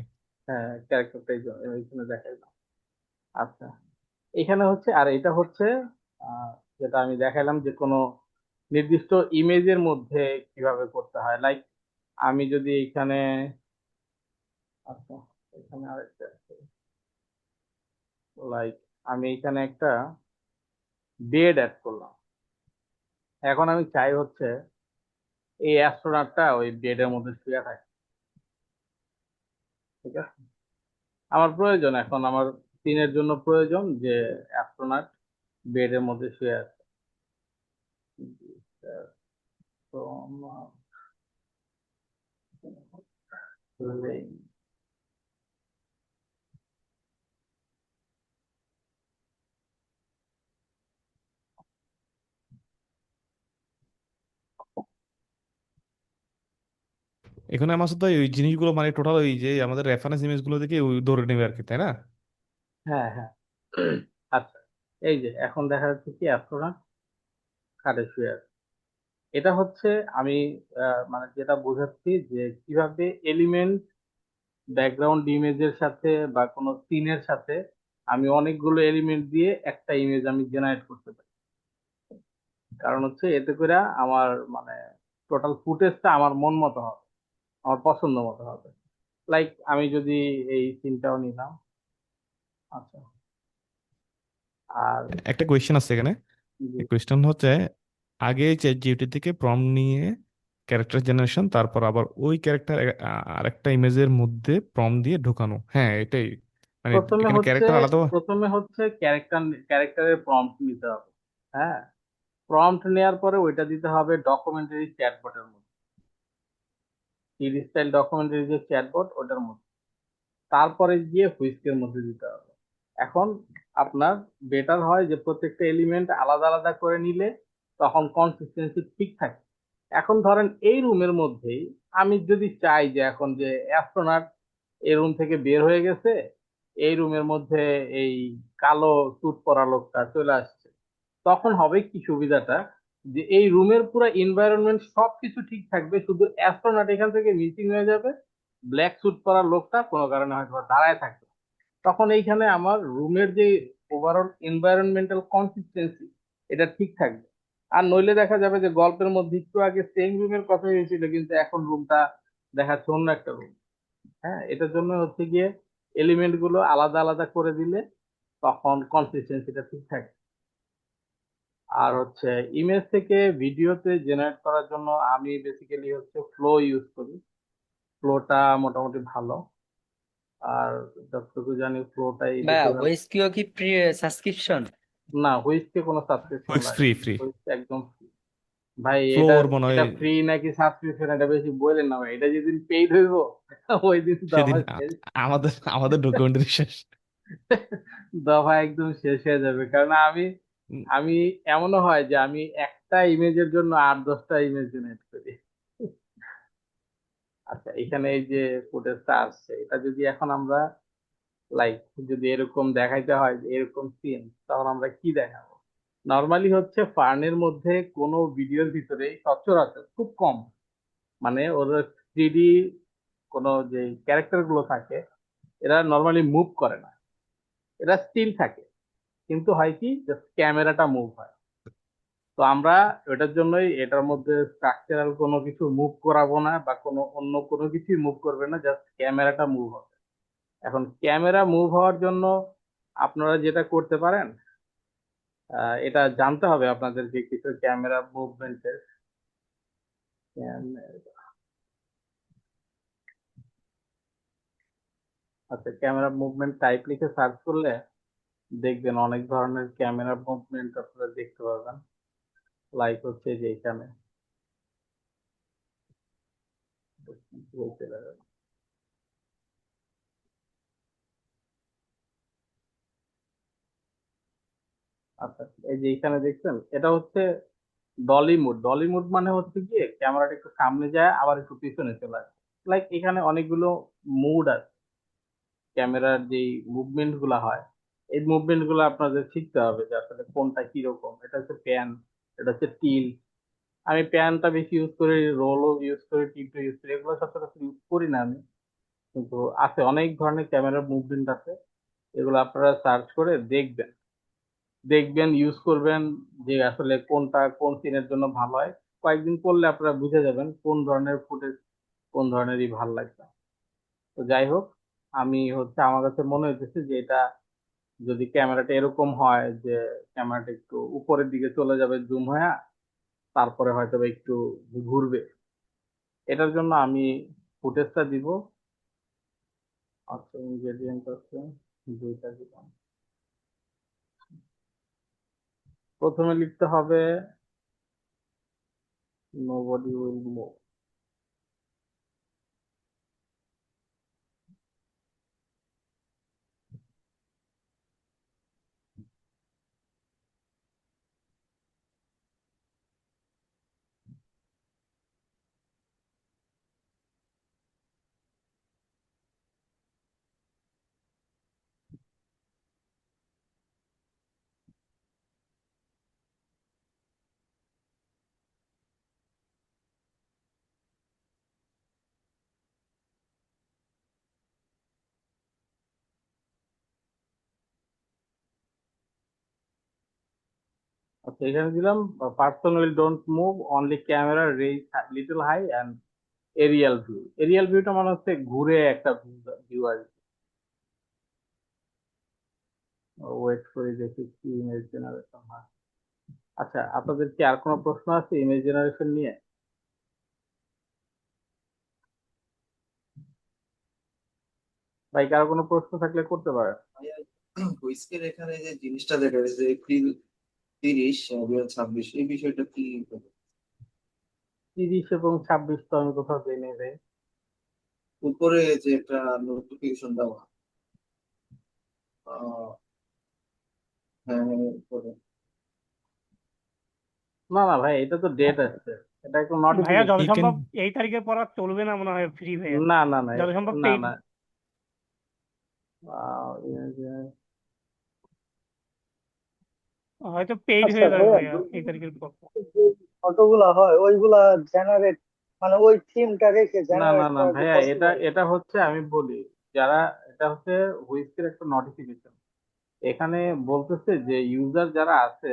হ্যাঁ, ক্যারেক্টারটা এইখানে দেখাইলাম। আচ্ছা, এখানে হচ্ছে, আর এটা হচ্ছে আহ, যেটা আমি দেখাইলাম যে কোনো নির্দিষ্ট ইমেজের মধ্যে কিভাবে করতে হয়। লাইক আমি যদি এখানে, আচ্ছা, এখানে আরেকটা, লাইক আমি এখানে একটা বেড অ্যাড করলাম। এখন আমি চাই হচ্ছে এই অ্যাস্ট্রোনটটা ওই বেডের মধ্যে শুয়ে থাকে। ঠিক আছে, আমার প্রয়োজন, এখন আমার সিনের জন্য প্রয়োজন যে অ্যাস্ট্রোনট বেডের মধ্যে শুয়ে আছে। তো এখানে আমার সাথে ওই জিনিসগুলো মানে টোটাল ওই যে আমাদের রেফারেন্স ইমেজগুলো দেখে ওই ধরে নেবে আর কি, তাই না? হ্যাঁ হ্যাঁ, আচ্ছা, এই যে এখন দেখা যাচ্ছে কি অ্যাস্ট্রোনট খাটে শুয়ে আছে। এটা হচ্ছে আমি মানে যেটা বোঝাচ্ছি যে কিভাবে এলিমেন্ট ব্যাকগ্রাউন্ড ইমেজের সাথে বা কোনো সিনের সাথে আমি অনেকগুলো এলিমেন্ট দিয়ে একটা ইমেজ আমি জেনারেট করতে পারি। কারণ হচ্ছে এতে করে আমার মানে টোটাল ফুটেজটা আমার মন মতো হবে, আমার পছন্দ মতো হবে। লাইক আমি যদি এই সিনটাও নিলাম, আচ্ছা, আর একটা কোয়েশ্চেন আছে এখানে। যে কোয়েশ্চেন হচ্ছে, আগে চ্যাট জিপিটি থেকে প্রম্পট নিয়ে ক্যারেক্টার জেনারেশন, তারপর আবার ওই ক্যারেক্টার আরেকটা ইমেজের মধ্যে প্রম্পট দিয়ে ঢোকানো, হ্যাঁ এটাই মানে প্রথমে এখানে হচ্ছে ক্যারেক্টার আলাদা। ক্যারেক্টারের প্রম্পট নিতে হবে। হ্যাঁ, প্রম্পট নেওয়ার পরে ওইটা দিতে হবে ডকুমেন্টারি চ্যাটবটের মধ্যে, সিরিজ স্টাইল ডকুমেন্টারি যে চ্যাটবট ওটার মধ্যে, তারপরে গিয়ে হুইস্কের মধ্যে দিতে হবে। এখন আপনার বেটার হয় যে প্রত্যেকটা এলিমেন্ট আলাদা আলাদা করে নিলে তখন কনসিস্টেন্সি ঠিক থাকে। এখন ধরেন এই রুমের মধ্যেই আমি যদি চাই যে এখন যে অ্যাস্ট্রোনট এই রুম থেকে বের হয়ে গেছে, এই রুমের মধ্যে এই কালো স্যুট পরা লোকটা চলে আসছে, তখন হবে কি সুবিধাটা, যে এই রুমের পুরো এনভায়রনমেন্ট সবকিছু ঠিক থাকবে, শুধু অ্যাস্ট্রোনট এখান থেকে মিসিং হয়ে যাবে, ব্ল্যাক স্যুট পরা লোকটা কোনো কারণে হয়তো বা দাঁড়ায় থাকবে। তখন এইখানে আমার রুমের যে ওভারঅল এনভায়রনমেন্টাল কনসিস্টেন্সি এটা ঠিক থাকবে। আর নইলে দেখা যাবে যে গল্পের মধ্যে একটু আগে সেম রুমের কথা হয়েছিল কিন্তু এখন রুমটা দেখাচ্ছে অন্য একটা রুম। হ্যাঁ, এটার জন্য হচ্ছে গিয়ে এলিমেন্ট গুলো আলাদা আলাদা করে দিলে তখন কনসিস্টেন্সিটা ঠিক থাকে। আর হচ্ছে ইমেজ থেকে ভিডিওতে জেনারেট করার জন্য আমি বেসিক্যালি হচ্ছে ফ্লো ইউজ করি। ফ্লোটা মোটামুটি ভালো। আর যতটুকু জানি ফ্লোটাই ভাইয়া বেশিরভাগ। ওয়েস্কিও কি ফ্রি সাবস্ক্রিপশন? না, হুইস্কে কোনো সাবস্ক্রিপশন হুইক্স লাগে ফ্রি না, ফ্রি। হুইস্কে একদম free। ভাই এটা ফ্লোর মনে হয় এটা ফ্রি নাকি সাবস্ক্রিপশন এটা বেশি বললেন না ভাই, এটা যেদিন পেইড হইব ওই দিন সেদিন দফা শেষ। আমাদের আমাদের ডকুমেন্টারি শেষ। দফা একদম শেষ হয়ে যাবে, কারণ আমি উম, আমি এমনও হয় যে আমি একটা ইমেজের জন্য 8-10টা ইমেজ জেনারেট করি। আচ্ছা, এখানে এই যে ফুটেজটা আসছে এটা যদি এখন আমরা লাইক যদি এরকম দেখাইতে হয় যে এরকম সিন, তখন আমরা কি দেখাবো? নর্মালি হচ্ছে ফার্নের মধ্যে কোনো ভিডিওর ভিতরে সচরাচর খুব কম, মানে ওদের 3D কোনো যে ক্যারেক্টার গুলো থাকে এরা নর্মালি মুভ করে না, এরা স্টিল থাকে। কিন্তু হয় কি, জাস্ট ক্যামেরাটা মুভ হয়। তো আমরা ওটার জন্যই এটার মধ্যে স্ট্রাকচারাল কোনো কিছু মুভ করাবো না বা কোনো অন্য কোনো কিছুই মুভ করবে না, জাস্ট ক্যামেরাটা মুভ হবে। এখন ক্যামেরা মুভ হওয়ার জন্য আপনারা যেটা করতে পারেন, এটা জানতে হবে আপনাদেরকে কিছু ক্যামেরা মুভমেন্টের। আচ্ছা, ক্যামেরা মুভমেন্ট টাইপ লিখে সার্চ করলে দেখবেন অনেক ধরনের ক্যামেরা মুভমেন্ট আপনারা দেখতে পাবেন। লাইক হচ্ছে যে এখানে বলতে লাগে। আচ্ছা, এই যে এখানে দেখছেন, এটা হচ্ছে ডলি মুড। ডলি মুড মানে হচ্ছে গিয়ে ক্যামেরাটা একটু সামনে যায় আবার একটু পিছনে চলে আসে। লাইক এখানে অনেকগুলো মুড আছে, ক্যামেরার যে মুভমেন্ট গুলা হয়, এই মুভমেন্ট গুলো আপনাদের শিখতে হবে যে আসলে কোনটা কিরকম। এটা হচ্ছে প্যান, এটা হচ্ছে টিল। আমি প্যানটা বেশি ইউজ করি, রোলও ইউজ করি, টিপও ইউজ করি, এগুলো সচরাচর ইউজ করি না আমি। কিন্তু আছে অনেক ধরনের ক্যামেরার মুভমেন্ট আছে, এগুলো আপনারা সার্চ করে দেখবেন, দেখবেন ইউজ করবেন, যে আসলে কোনটা কোন সিনের জন্য ভালো হয়। কয়েকদিন করলে আপনারা বুঝে যাবেন কোন ধরনের ফুটেজ কোন ধরনেরই ভালো লাগবে। তো যাই হোক, আমি হচ্ছে আমার কাছে মনে হইতেছে যে এটা যদি ক্যামেরাটা এরকম হয় যে ক্যামেরাটা একটু উপরের দিকে চলে যাবে জুম হয়ে, তারপরে হয়তো বা একটু ঘুরবে, এটার জন্য আমি ফুটেজটা দিব। আচ্ছা, ইনগ্রেডিয়েন্ট আছে দুইটা দিলাম। প্রথমে লিখতে হবে নোবডি উইল মুভ। আচ্ছা, এখানে দিলাম person will don't move, only camera raise little high and aerial view. Aerial ভিউটা মানে হচ্ছে ঘুরে একটা ভিউ আসবে। ওয়েট করে দেখি কি ইমেজ জেনারেশন হয়। আচ্ছা, আপনাদের কি আর কোনো প্রশ্ন আছে ইমেজ জেনারেশন নিয়ে? ভাই, কারো কোনো প্রশ্ন থাকলে করতে পারেন। হুইস্কের এখানে যে জিনিসটা দেখা যাচ্ছে এপ্রিল 30 2026 এই বিষয়টা কি? 30 এবং 26 তো আমি কোথাও দিই নাই ভাই। উপরে যে একটা নোটিফিকেশন দেওয়া আহ, হ্যাঁ হ্যাঁ, উপরে। না না ভাই, এটা তো ডেট আসছে, এটা একটা ভাইয়া যত নোটিফিকেশন। You সম্ভব can এই তারিখের পর আর চলবে না মনে হয় ফ্রি ভাইয়া। না না না যত সম্ভব না পেইড। না। image হয়তো পেইড আচ্ছা হয়ে যাবে ভাইয়া, ভাইয়া এই তারিখের পর। যে ফটোগুলা হয় ওইগুলা জেনারেট, মানে ওই থিমটা রেখে না না জেনারেট না করা কি ভাইয়া, এটা পসিবল? এটা হচ্ছে আমি বলি, যারা, এটা হচ্ছে হুইস্কের একটা নোটিফিকেশন। এখানে বলতেছে যে ইউজার যারা আছে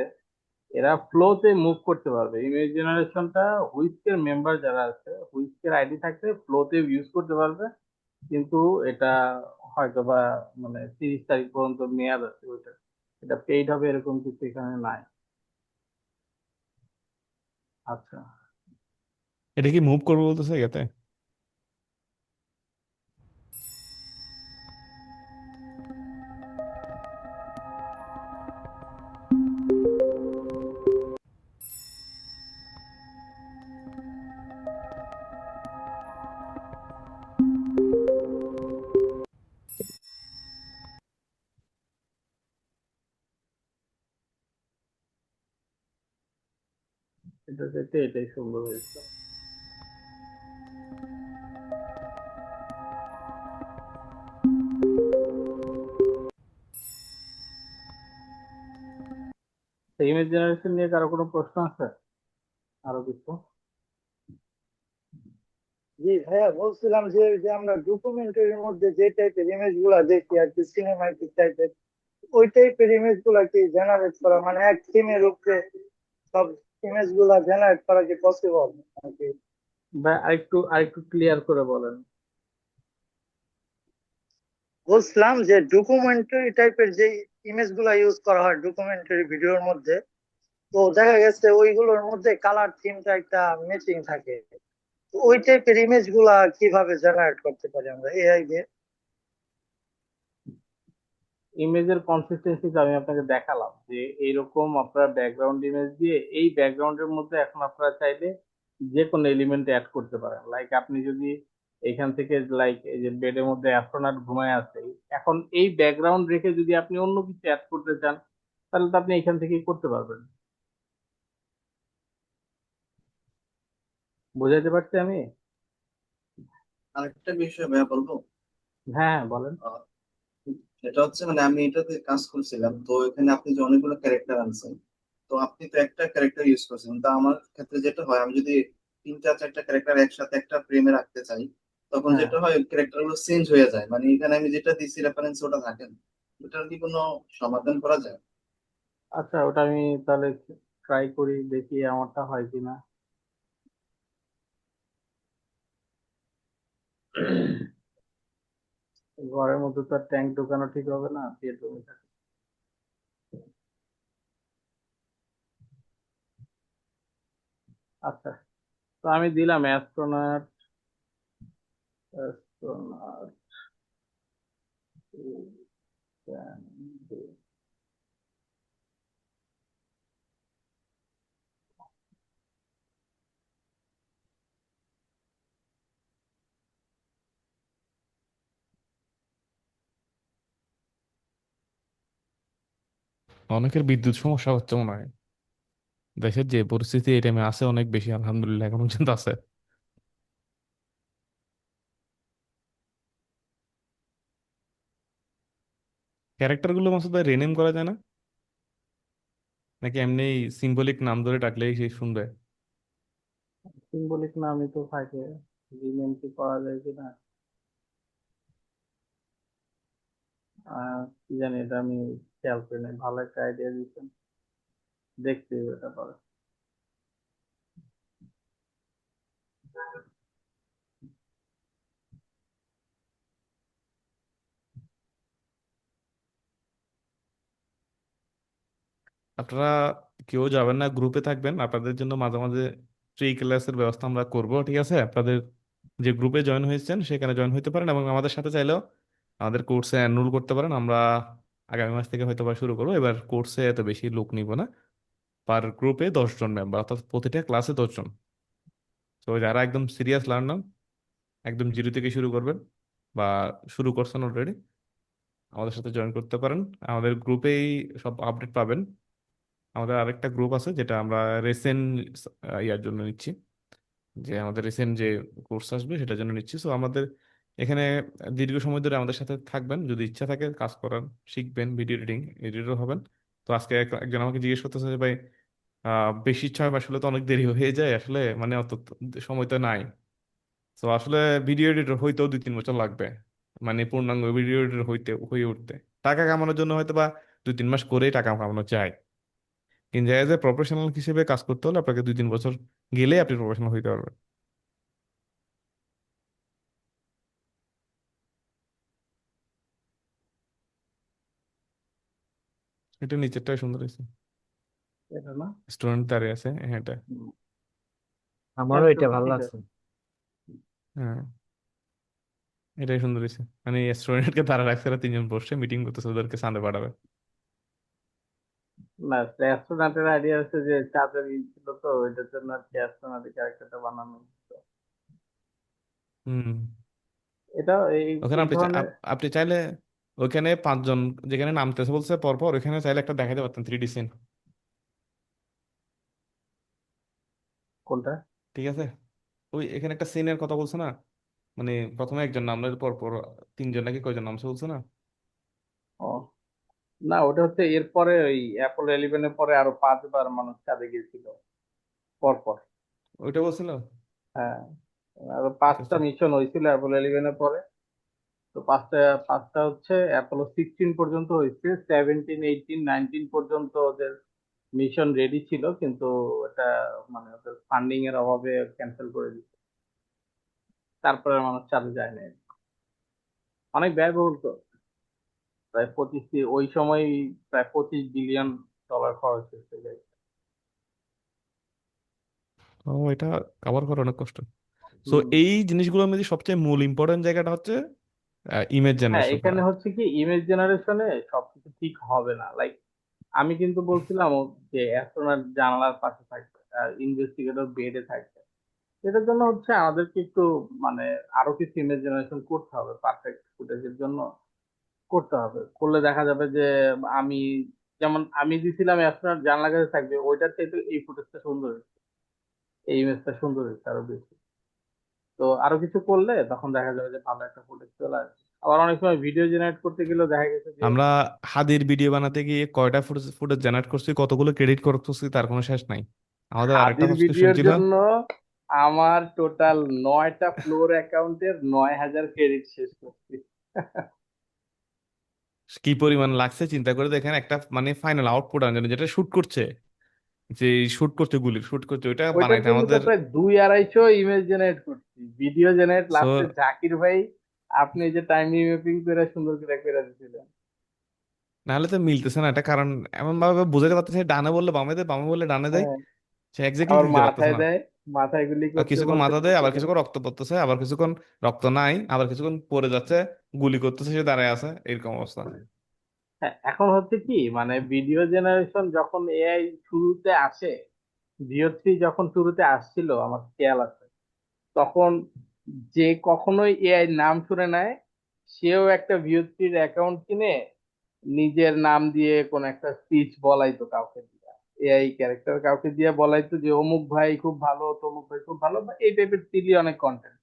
এরা ফ্লোতে মুভ করতে পারবে ইমেজ জেনারেশনটা। হুইস্কের মেম্বার যারা আছে, হুইস্কের আইডি থাকলে ফ্লোতে ইউজ করতে পারবে। কিন্তু এটা হয়তো বা মানে 30 তারিখ পর্যন্ত মেয়াদ আছে ওইটা, এটা পেইড হবে এরকম কিছু এখানে নাই। আচ্ছা, এটা কি মুভ করবো বলতেছে এতে? এটা যেতে এটাই সুন্দর হয়েছে। ইমেজ জেনারেশন নিয়ে কারো কোনো প্রশ্ন আছে? আরো কিছু? জি ভাইয়া, বলছিলাম যে যে আমরা ডকুমেন্টারির মধ্যে যে টাইপের ইমেজ গুলা দেখি আর কি, সিনেমাটিক টাইপের, ওই টাইপের ইমেজ গুলা কি জেনারেট করা, মানে এক থিমের উপরে সব ইমেজ গুলা জেনারেট করা কি পসিবল নাকি? বা আরেকটু ক্লিয়ার করে বলেন। বলছিলাম যে ডকুমেন্টারি টাইপের যে ইমেজ গুলা ইউজ করা হয় ডকুমেন্টারি ভিডিওর মধ্যে, তো দেখা গেছে ওইগুলোর মধ্যে কালার থিমটা একটা ম্যাচিং থাকে। তো ওই টাইপের ইমেজ গুলা কিভাবে জেনারেট করতে পারি আমরা এআই দিয়ে? ইমেজের কনসিস্টেন্সি আমি আপনাকে দেখালাম যে এইরকম আপনারা ব্যাকগ্রাউন্ড ইমেজ দিয়ে, এই ব্যাকগ্রাউন্ডের মধ্যে এখন আপনারা চাইলে যে কোনো এলিমেন্ট অ্যাড করতে পারেন। লাইক আপনি যদি এখান থেকে লাইক এই যে বেডের মধ্যে অ্যাস্ট্রোনট ঘুমায় আছে, এখন এই ব্যাকগ্রাউন্ড রেখে যদি আপনি অন্য কিছু অ্যাড করতে চান, তাহলে তো আপনি এখান থেকেই করতে পারবেন। বুঝাইতে পারছি আমি? আরেকটা বিষয় ভাইয়া বলবো। হ্যাঁ হ্যাঁ, বলেন। আহ, সেটা হচ্ছে মানে আমি এটাতে কাজ করছিলাম, তো এখানে আপনি যে অনেকগুলো ক্যারেক্টার আনছেন, তো আপনি তো একটা ক্যারেক্টার ইউজ করছেন, তো আমার ক্ষেত্রে যেটা হয়, আমি যদি তিনটা চারটা ক্যারেক্টার একসাথে একটা ফ্রেমে রাখতে চাই, তখন হ্যাঁ, যেটা হয় ক্যারেক্টার গুলো চেঞ্জ হয়ে যায়, মানে এখানে আমি যেটা দিচ্ছি রেফারেন্স ওটা থাকে না। এটার কি কোনো সমাধান করা যায়? আচ্ছা, ওটা আমি তাহলে ট্রাই করি, দেখি আমারটা হয় কিনা। ঘরের মধ্যে তো আর ট্যাঙ্ক ঢোকানো ঠিক হবে না, বেডরুমে থাকে। আচ্ছা, তো আমি দিলাম অ্যাস্ট্রোনট, অ্যাস্ট্রোনট অনেকের বিদ্যুৎ সমস্যা হচ্ছে মনে হয়। দেশের যে পরিস্থিতি এই টাইমে আছে অনেক বেশি, আলহামদুলিল্লাহ এখন পর্যন্ত আছে। ক্যারেক্টার গুলো মাসুদ ভাই রিনেম করা যায় না, নাকি এমনি সিম্বলিক নাম ধরে ডাকলেই সে শুনবে? সিম্বলিক নামই তো থাকে, রিনেম কি করা যায় কিনা কি জানি, এটা আমি খেয়াল করি নাই। ভালো একটা আইডিয়া দিচ্ছেন, দেখতে হবে এটা পরে। আপনারা কেউ যাবেন না, গ্রুপে থাকবেন। আপনাদের জন্য মাঝে মাঝে ফ্রি ক্লাসের ব্যবস্থা আমরা করব, ঠিক আছে? আপনাদের যে গ্রুপে জয়েন হয়েছেন সেখানে জয়েন হতে পারেন, এবং আমাদের সাথে চাইলেও আমাদের কোর্সে এনরোল করতে পারেন। আমরা আগামী মাস থেকে হয়তো বা শুরু করবো। এবার কোর্সে এত বেশি লোক নিব না, পার গ্রুপে 10 জন মেম্বার, অর্থাৎ প্রতিটা ক্লাসে 10 জন। তো যারা একদম সিরিয়াস লার্নার, একদম জিরো থেকে শুরু করবেন বা শুরু করছেন অলরেডি, আমাদের সাথে জয়েন করতে পারেন। আমাদের গ্রুপেই সব আপডেট পাবেন। আমাদের আরেকটা গ্রুপ আছে যেটা আমরা রিসেন্ট ইয়ার জন্য নিচ্ছি, যে আমাদের রিসেন্ট যে কোর্স আসবে সেটার জন্য নিচ্ছি। সো আমাদের এখানে দীর্ঘ সময় ধরে আমাদের সাথে থাকবেন, যদি ইচ্ছা থাকে কাজ করার, শিখবেন, ভিডিও এডিটিং, এডিটর হবেন। তো আজকে একজন আমাকে জিজ্ঞেস করতেছে যে ভাই, বেশি 6 মাস হলে তো অনেক দেরি হয়ে যায় আসলে, মানে অত তো সময় তো নাই। তো আসলে ভিডিও এডিটর হইতেও 2-3 বছর লাগবে, মানে পূর্ণাঙ্গ ভিডিও এডিটর হয়ে উঠতে। টাকা কামানোর জন্য হয়তো বা 2-3 মাস করেই টাকা কামানো যায়, কিন্তু অ্যাজ এ প্রফেশনাল হিসেবে কাজ করতে হলে আপনাকে 2-3 বছর গেলে আপনি প্রফেশনাল হইতে পারবেন। এটা নিচেরটাই সুন্দর হয়েছে, এটা না? স্টুডেন্ট দাঁড়িয়ে আছে, হ্যাঁ এটা। হুম, আমারও এটা এটা তো ভালো ঠিক লাগছে। আছে। হ্যাঁ, এটাই সুন্দর হয়েছে, মানে স্টুডেন্টকে তারা রাখছে, ওরা 3 জন বসে মিটিং করতেছে, ওদেরকে সামনে পাঠাবে। না, অ্যাস্ট্রোনটের আইডিয়া হচ্ছে যে চাঁদের ছিল, তো ওইটার জন্য আর কি অ্যাস্ট্রোনটের ক্যারেক্টারটা বানানো হতো। হুম। এটা এই ওখানে এই আপনি ধরনের আপনি চাইলে ওইখানে 5 জন যেখানে নামতেছে বলছে পরপর, ওইখানে চাইলে একটা দেখাতে পারতেন 3D সিন, কোনটা? ঠিক আছে? ওই এখানে একটা সিনের কথা বলছে না, মানে প্রথমে একজন নামলে পর পর 3 জন নাকি কয়জন নামছে বলছে না? ও না, ওটা হচ্ছে এরপরে ওই অ্যাপোলো 11-এর পরে আরো 5 বার মানুষ চাঁদে গেছিল পর পর। ওইটা বলছিল। হ্যাঁ, আরো ঠিক 5টা আছে। মিশন হয়েছিল অ্যাপোলো 11-এর পরে। তো পাঁচটা পাঁচটা হচ্ছে অ্যাপোলো 16 পর্যন্ত হয়েছে, 17, 18, 19 পর্যন্ত ওদের মিশন রেডি ছিল, কিন্তু এটা মানে ওদের ফান্ডিং এর অভাবে ক্যান্সেল করে দিচ্ছে। তারপরে আর মানুষ চাঁদে যায় না। অনেক ব্যয়বহুল তো, প্রায় 25, ওই সময় প্রায় $25 বিলিয়ন খরচ হচ্ছে যায়। ও, এটা কভার করা অনেক কষ্ট। সো হুম। এই জিনিসগুলোর মধ্যে সবচেয়ে মূল ইম্পর্টেন্ট জায়গাটা হচ্ছে ইমেজ হ্যাঁ, জেনারেশন করা। এখানে হচ্ছে কি ইমেজ জেনারেশনে সবকিছু ঠিক হবে না। লাইক আমি কিন্তু বলছিলাম যে অ্যাস্ট্রোনট জানালার পাশে থাকবে আর ইনভেস্টিগেটর বেডে থাকবে। এটার জন্য হচ্ছে আমাদেরকে একটু মানে আরো কিছু ইমেজ জেনারেশন করতে হবে, পারফেক্ট ফুটেজের জন্য করতে হবে। করলে দেখা যাবে যে আমি যেমন আমি দিছিলাম আপনার জানলা কাছে থাকবে, ওইটার চাইতে এই ফুটেজটা সুন্দর হয়েছে, এই ইমেজটা সুন্দর হয়েছে আরো বেশি। তো আরো কিছু করলে তখন দেখা যাবে যে ভালো একটা ফুটেজ চলে আসবে। আবার অনেক সময় ভিডিও জেনারেট করতে গেলেও দেখা গেছে যে আমরা হাদির ভিডিও বানাতে গিয়ে কয়টা ফুটেজ ফুটেজ জেনারেট করছি, কতগুলো ক্রেডিট করতেছি তার কোনো শেষ নাই। আমাদের আরেকটা হাদির সাবস্ক্রিপশন ভিডিওর ছিল। জন্য আমার টোটাল 9টা ফ্লোর অ্যাকাউন্টের 9,000 ক্রেডিট শেষ করছি। কি পরিমাণ লাগছে চিন্তা করে দেখেন, একটা মানে ফাইনাল আউটপুট আনার জন্য, যেটা শুট করছে, যে শুট করছে গুলির শুট করছে, ওইটা ওইটার বানাইতে জন্য তো আমাদের। প্রায় 2-250 ইমেজ জেনারেট করছি, ভিডিও জেনারেট সো লাস্টে জাকির ভাই আপনি এই যে টাইম ম্যাপিং করে সুন্দর করে করে দিয়েছিলেন। নাহলে তো মিলতেছে না, এটা কারণ এমন ভাবে বুঝাতে পারতেছে, ডানে বললে বামে দেয়, বামে বললে ডানে দেয়, হ্যাঁ, সে এক্স্যাক্টলি আবার দিতে পারতেছে মাথায় না। দেয়, মাথায় গুলি আর করতে কিছুক্ষণ বলতে মাথা দেয়, আবার করতেছে না। কিছুক্ষণ রক্ত পড়তেছে, আবার কিছুক্ষণ রক্ত নাই, আবার কিছুক্ষণ পড়ে যাচ্ছে, গুলি করতেছে, সে দাঁড়ায় আছে, এরকম অবস্থা। হ্যাঁ, এখন হচ্ছে কি মানে ভিডিও জেনারেশন যখন এআই শুরুতে আসে, VO3 যখন শুরুতে আসছিল আমার খেয়াল আছে, তখন যে কখনোই এআই নাম শুনে নেয় সেও একটা VO3 অ্যাকাউন্ট কিনে নিজের নাম দিয়ে কোন একটা স্পিচ বলাইতো কাউকে দিয়ে, এআই ক্যারেক্টার কাউকে দিয়ে বলাইতো যে অমুক ভাই খুব ভালো, তমুক ভাই খুব ভালো, বা এই টাইপের সিলি অনেক কন্টেন্ট।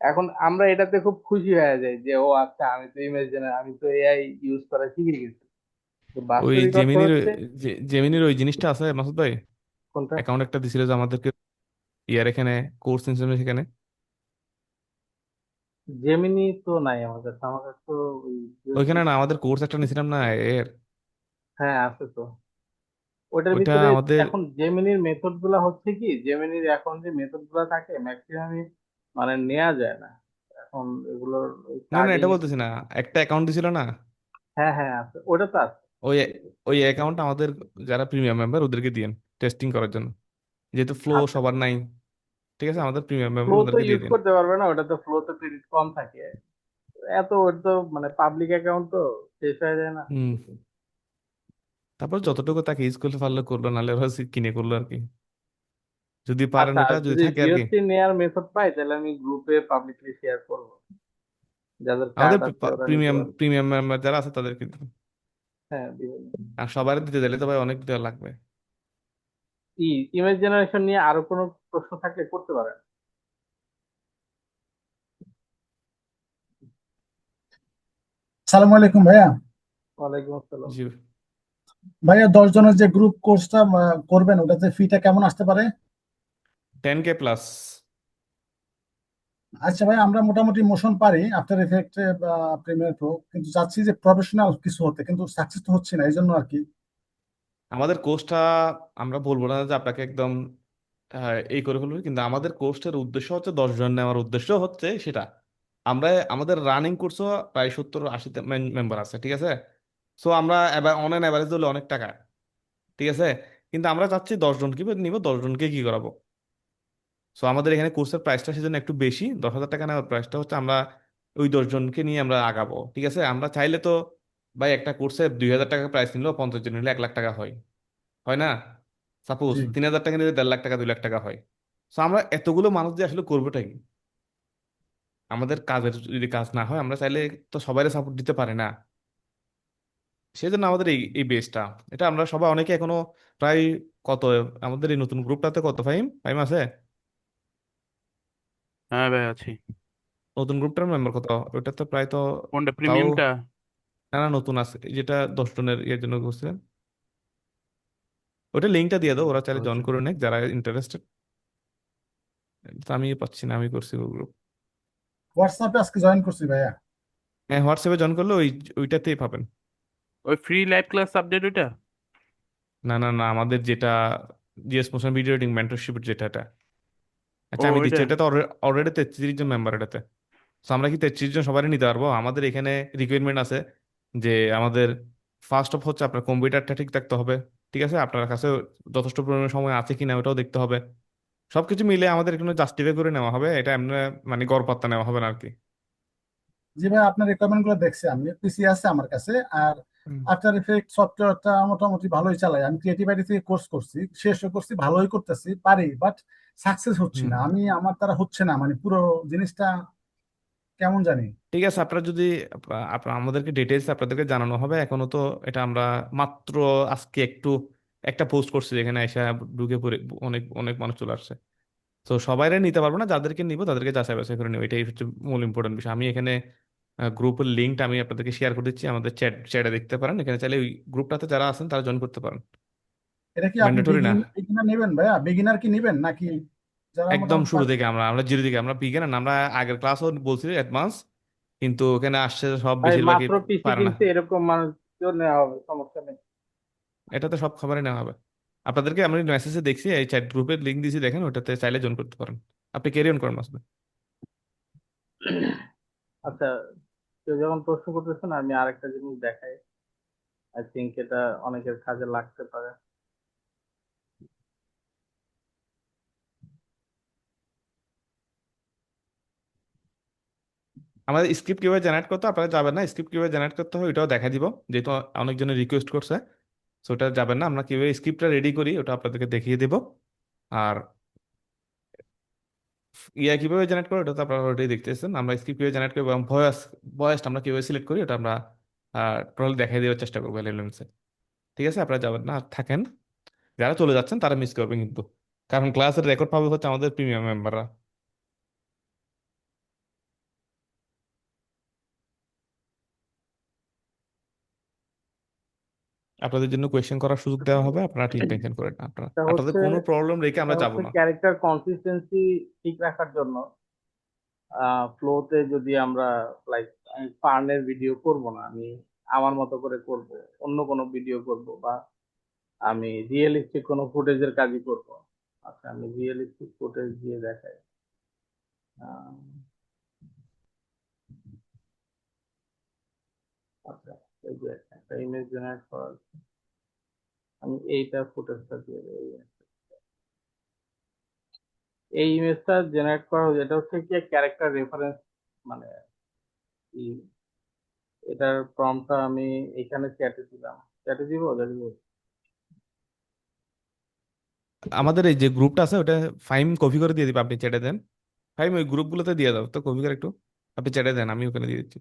এখন আমরা এটাতে খুব খুশি হয়ে যাই যে ও আচ্ছা, আমি তো ইমেজ আমি তো এআই ইউজ করা শিখে গেছি। তো ওই বাস্তবিক অর্থ জেমিনির হচ্ছে জেমিনির ওই জিনিসটা আছে মাসুদ ভাই, কোনটা? অ্যাকাউন্ট একটা দিছিল যে আমাদেরকে, ইয়ার এখানে কোর্স নিয়েছিল সেখানে। জেমিনি তো নাই আমার কাছে, আমার কাছে তো ওই ওইখানে না, আমাদের কোর্স একটা নিয়েছিলাম না এর, হ্যাঁ আছে তো। ওটার ওইটা ভিতরে আমাদের। এখন জেমিনির মেথড গুলা হচ্ছে কি, জেমিনির এখন যে মেথড গুলা থাকে ম্যাক্সিমামই মানে নেওয়া যায় না এখন এগুলোর না না, কার্ডিং। এটা বলতেছি না, একটা অ্যাকাউন্ট দিছিল না, হ্যাঁ হ্যাঁ আছে, ওটা তো আছে। ওই ওই অ্যাকাউন্ট আমাদের যারা প্রিমিয়াম মেম্বার ওদেরকে দিয়েন টেস্টিং করার জন্য, যেহেতু ফ্লো আচ্ছা, সবার নাই। ঠিক আছে, আমাদের প্রিমিয়াম ফ্লো মেম্বার তো ওদেরকে দিয়ে ইউজ দিন। করতে পারবে না, ওটা তো ফ্লো তো ক্রেডিট কম থাকে, এত ওটা তো মানে পাবলিক অ্যাকাউন্ট তো শেষ হয়ে যায় না। হুম। তারপর যতটুকু তাকে ইউজ করতে পারলে করলো, নাহলে ওরা কিনে করলো আর কি, যদি পারেন আচ্ছা, ওটা যদি যদি থাকে আর কি। VO3 নেয়ার মেথড পাই তাহলে আমি গ্রুপে পাবলিকলি শেয়ার করবো, যাদের আমাদের কার্ড আছে ওরা নিতে প্রিমিয়াম পারবে। প্রিমিয়াম মেম্বার যারা আছে তাদেরকে দিন। হ্যাঁ বিভিন্ন আর সবার দিতে দিলে তো ভাই অনেক দেওয়া লাগবে। ইমেজ জেনারেশন নিয়ে আরো কোনো প্রশ্ন থাকলে করতে পারেন। সালাম আলাইকুম ভাইয়া। ওয়ালাইকুম আসসালাম। জি। ভাইয়া 10 জনের যে গ্রুপ কোর্সটা করবেন, ওটাতে ফিটা কেমন আসতে পারে? 10K plus. আচ্ছা ভাই, আমরা মোটামুটি মোশন পারি, আফটার এফেক্ট বা প্রিমিয়ার প্রো, কিন্তু চাচ্ছি যে প্রফেশনাল কিছু হতে, কিন্তু সাকসেস তো হচ্ছে না, এই জন্য আর কি। আমাদের কোর্সটা, আমরা বলবো না যে আপনাকে একদম এই করে ফেলবে, কিন্তু আমাদের কোর্সের উদ্দেশ্য হচ্ছে 10 জন নেওয়ার উদ্দেশ্য হচ্ছে সেটা। আমরা আমাদের রানিং কোর্সও প্রায় 70-80 মেম্বার আছে, ঠিক আছে। সো আমরা অন অ্যান অ্যাভারেজ হলে অনেক টাকা, ঠিক আছে। কিন্তু আমরা চাচ্ছি 10 জনকে নিব, 10 জনকে কি করাবো। সো আমাদের এখানে কোর্সের প্রাইসটা সেজন্য একটু বেশি, 10,000 টাকা নেওয়ার প্রাইসটা হচ্ছে, আমরা ওই 10 জনকে নিয়ে আমরা আগাবো, ঠিক আছে। আমরা চাইলে তো ভাই একটা কোর্সে 2,000 টাকা প্রাইস নিলেও 50 জন নিলে 1 লাখ টাকা হয়, হয় না? সাপোজ জি। 3,000 টাকা নিলে 1.5 লাখ টাকা, 2 লাখ টাকা হয়। সো আমরা এতগুলো মানুষ দিয়ে আসলে করবোটা কি? আমাদের কাজের যদি কাজ না হয়, আমরা চাইলে তো সবাই সাপোর্ট দিতে পারে না। সেই জন্য আমাদের এই এই বেসটা, এটা আমরা সবাই অনেকে এখনো প্রায় কত, আমাদের এই নতুন গ্রুপটাতে কত ফাইম ফাইম আছে, হ্যাঁ ভাই আছি। নতুন গ্রুপটার মেম্বার কত, ওটা তো প্রায় তো কোনটা তাও, প্রিমিয়ামটা? না না নতুন আছে, যেটা 10 জনের ইয়ের জন্য করছিলেন, ওটা লিঙ্কটা দিয়ে দাও, ওরা চাইলে জয়েন আচ্ছা। করে নেক যারা ইন্টারেস্টেড। আমি পাচ্ছি না, আমি করছি গ্রুপ। হোয়াটসঅ্যাপে আজকে জয়েন করছি ভাইয়া। হ্যাঁ, হোয়াটসঅ্যাপে জয়েন করলে ওইটাতেই পাবেন। ওই ফ্রি লাইভ ক্লাস সাবজেক্ট ওইটা? না না না, আমাদের যেটা GS motion video editing mentorship, যেটা এটা। ও আচ্ছা আমি দিচ্ছি, ওইটা। এটা তো অলরেডি 33 জন মেম্বার এটাতে। তো আমরা কি 33 জন সবারই নিতে পারবো? আমাদের এখানে রিকোয়ারমেন্ট আছে যে আমাদের ফার্স্ট অফ হচ্ছে আপনার কম্পিউটারটা ঠিক থাকতে হবে, ঠিক আছে, আপনার কাছে যথেষ্ট পরিমাণ সময় আছে কিনা ওটাও দেখতে হবে। সবকিছু মিলে আমাদের এখানে জাস্টিফাই করে নেওয়া হবে, এটা এমনি মানে গড়পাত্তা নেওয়া হবে না আর কি। জি ভাই, আপনার রিকোয়ারমেন্ট গুলো দেখছি, আমি পিসি আছে আমার কাছে। আর হুম আফটার ইফেক্ট সফটওয়্যারটা মোটামুটি ভালোই চালাই। আমি ক্রিয়েটিভ আইডি থেকে কোর্স করছি, শেষও করছি, ভালোই করতেছি, পারি, বাট সাকসেস হচ্ছি হুম না। আমার দ্বারা হচ্ছে না, মানে পুরো জিনিসটা কেমন জানি। ঠিক আছে, আপনারা যদি আপনার আমাদেরকে ডিটেলস আপনাদেরকে জানানো হবে। এখনো তো এটা আমরা মাত্র আজকে একটা পোস্ট করছি, যেখানে এসে ঢুকে পড়ে অনেক অনেক মানুষ চলে আসছে। তো সবাইরে নিতে পারবো না, যাদেরকে নিব তাদেরকে যাচাই বাছাই করে নেবো, এটাই হচ্ছে মূল ইম্পর্টেন্ট বিষয়। আমি এখানে গ্রুপের লিঙ্কটা আমি আপনাদেরকে শেয়ার করে দিচ্ছি, আমাদের চ্যাটে দেখতে পারেন। এখানে চাইলে ওই গ্রুপটাতে যারা আছেন তারা জয়েন করতে পারেন, এটা কি আপনি ম্যান্ডেটরি না। বিগিনার নেবেন ভাইয়া? বিগিনার কি নেবেন নাকি যারা একদম মোটামুটি শুরু থেকে আমরা জিরো থেকে, আমরা বিজ্ঞান আমরা আগের ক্লাসও বলছি অ্যাডভান্স, কিন্তু ওখানে আসছে সব ভাই বেশিরভাগই মাত্র পিসি পারে না। কিনছে এরকম মানুষ কেউ নেওয়া হবে, সমস্যা নেই। এটাতে সব খবরই নেওয়া হবে। আপনাদেরকে আমি মেসেজে দেখছি, এই চ্যাট গ্রুপের লিঙ্ক দিয়েছি, দেখেন, ওটাতে চাইলে জয়েন করতে পারেন। আপনি ক্যারি অন করেন আসবে। আচ্ছা, কেউ যখন প্রশ্ন করতেছেন আমি আরেকটা জিনিস দেখাই, আই থিঙ্ক এটা অনেকের কাজে লাগতে পারে। আমাদের স্ক্রিপ্ট কিভাবে জেনারেট করতে হয়, আপনারা যাবেন না, স্ক্রিপ্ট কিভাবে জেনারেট করতে হয় ওটাও দেখা দিব, যেহেতু অনেকজনে রিকোয়েস্ট করছে। সো ওটা যাবেন না, আমরা কিভাবে স্ক্রিপ্টটা রেডি করি ওটা আপনাদেরকে দেখিয়ে দেব। আর কিভাবে জেনারেট করি ওটা তো আপনারা অলরেডি দেখতেছেন। আমরা স্ক্রিপ্ট কিভাবে জেনারেট করি এবং ভয়েসটা আমরা কিভাবে সিলেক্ট করি ওটা আমরা টোটালি দেখিয়ে দেওয়ার চেষ্টা করবো এলএলএমসে। ঠিক আছে, আপনারা যাবেন না, আর থাকেন। যারা চলে যাচ্ছেন তারা মিস করবেন কিন্তু, কারণ ক্লাসের রেকর্ড পাবে হচ্ছে আমাদের প্রিমিয়াম মেম্বাররা। আপনাদের জন্য কোয়েশ্চেন করার সুযোগ দেওয়া হবে, আপনারা ঠিক টেনশন করেন না। এটা আপনাদের হচ্ছে কোনো প্রবলেম রেখে এটা আমরা যাব হচ্ছে না। ক্যারেক্টার কনসিস্টেন্সি ঠিক রাখার জন্য ফ্লোতে যদি আমরা লাইক ফার্নের ভিডিও করব না, আমি আমার মতো করে করব, অন্য কোনো ভিডিও করব, বা আমি রিয়েলিস্টিক কোনো ফুটেজের কাজই করব। আচ্ছা, আমি রিয়েলিস্টিক ফুটেজ দিয়ে দেখাই। আহ, আচ্ছা, এই যে একটা ইমেজ জেনারেট করা হচ্ছে। আমি এইটা ফুটেজটা দিয়ে দেবো। এই ইমেজটা জেনারেট করা হয়েছে, এটা হচ্ছে কি ক্যারেক্টার রেফারেন্স, মানে কি, এটার প্রম্পটটা আমি এখানে চ্যাটে দিলাম। চ্যাটে দিব দিব। আমাদের এই যে গ্রুপটা আছে ওটা ফাইম কপি করে দিয়ে দিবে, আপনি চ্যাটে দেন। ফাইম ওই গ্রুপগুলোতে দিয়ে দাও তো, কপি করে একটু আপনি চ্যাটে দেন, আমি ওখানে দিয়ে দিচ্ছি।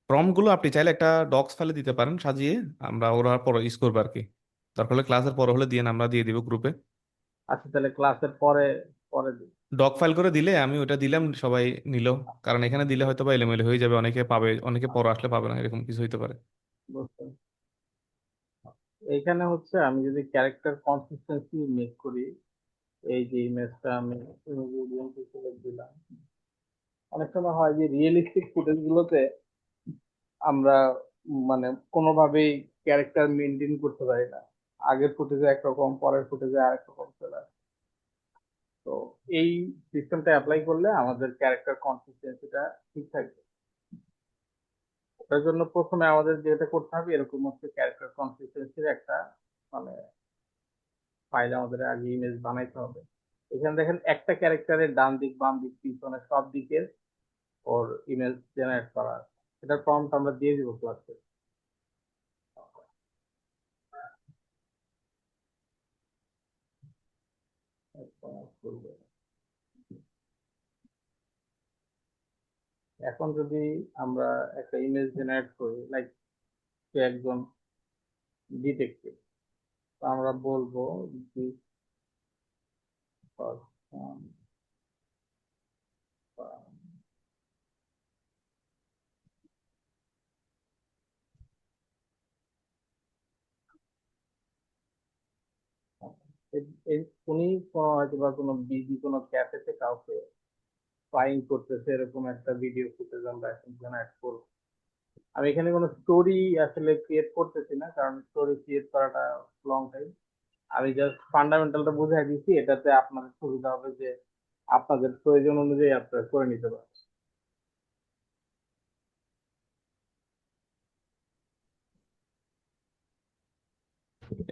প্রম্পটগুলো আপনি চাইলে একটা ডক্স ফাইলে দিতে পারেন সাজিয়ে, আমরা ওরা পরে ইউজ করবো আর কি। দরকার হলে ক্লাসের পরে হলে দিয়ে আমরা দিয়ে দিব গ্রুপে। আচ্ছা, তাহলে ক্লাসের পরে পরে দিই। ডক ফাইল করে দিলে আমি ওটা দিলাম, সবাই নিল। কারণ এখানে দিলে হয়তো বা এলোমেলো হয়ে যাবে, অনেকে পাবে, অনেকে পরে আসলে পাবে না, এরকম কিছু হইতে পারে। বুঝতে পারছি। এইখানে হচ্ছে আমি যদি ক্যারেক্টার কনসিস্টেন্সি মেক করি, এই যে ইমেজটা আমি ইনগ্রেডিয়েন্ট হিসেবে দিলাম। অনেক সময় হয় যে রিয়েলিস্টিক ফুটেজ গুলোতে আমরা মানে কোনোভাবেই ক্যারেক্টার মেনটেন করতে পারি না, আগের ফুটেজে একরকম, পরের ফুটেজে আরেক রকম চলে আসে। তো এই সিস্টেমটা অ্যাপ্লাই করলে আমাদের ক্যারেক্টার কনসিস্টেন্সিটা ঠিক থাকবে। ওটার জন্য প্রথমে আমাদের যেটা করতে হবে, এরকম হচ্ছে ক্যারেক্টার কনসিস্টেন্সির একটা মানে ফাইল আমাদের আগে ইমেজ বানাইতে হবে। এখানে দেখেন একটা ক্যারেক্টারের ডান দিক, বাম দিক, পিছনে সব দিকের ওর ইমেজ জেনারেট করা আছে। এটার প্রম্পট আমরা দিয়ে দিব ক্লাসে। এখন যদি আমরা একটা ইমেজ জেনারেট করি, লাইক সে একজন ডিটেকটিভ, আমরা বলবো this person, উনি কোনো হয়তো বা কোনো বিজি কোনো ক্যাফেতে কাউকে ফাইন করতেছে, এরকম একটা ভিডিও ফুটেজ আমরা এখন জেনারেট করবো। আমি এখানে কোনো স্টোরি আসলে ক্রিয়েট করতেছি না, কারণ স্টোরি ক্রিয়েট করাটা লং টাইম। আমি জাস্ট ফান্ডামেন্টালটা বুঝাই দিচ্ছি, এটাতে আপনাদের সুবিধা হবে যে আপনাদের প্রয়োজন অনুযায়ী আপনারা করে নিতে পারেন।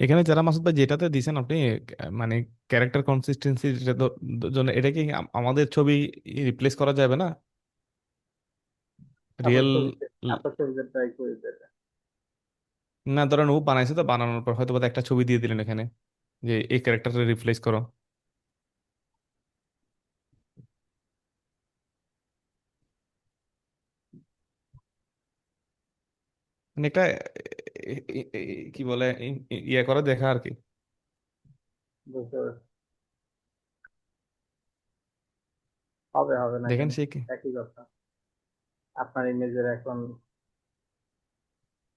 এখানে যারা মাসুদ ভাই যেটাতে দিছেন আপনি, মানে ক্যারেক্টার কনসিস্টেন্সি জন্য এটা কি আমাদের ছবি রিপ্লেস করা যাবে না? রিয়েল আপনার ছবিতে ট্রাই করে দেবে। না, ধরেন ও বানাইছে তো, বানানোর পর হয়তো বা একটা ছবি দিয়ে দিলেন এখানে যে এই ক্যারেক্টারটা রিপ্লেস করো। মানে একটা কি বলে ইয়ে করে দেখা আর কি। বুঝতে পারছি। হবে হবে না দেখেন কেন, সে কি। একই কথা। আপনার ইমেজের এখন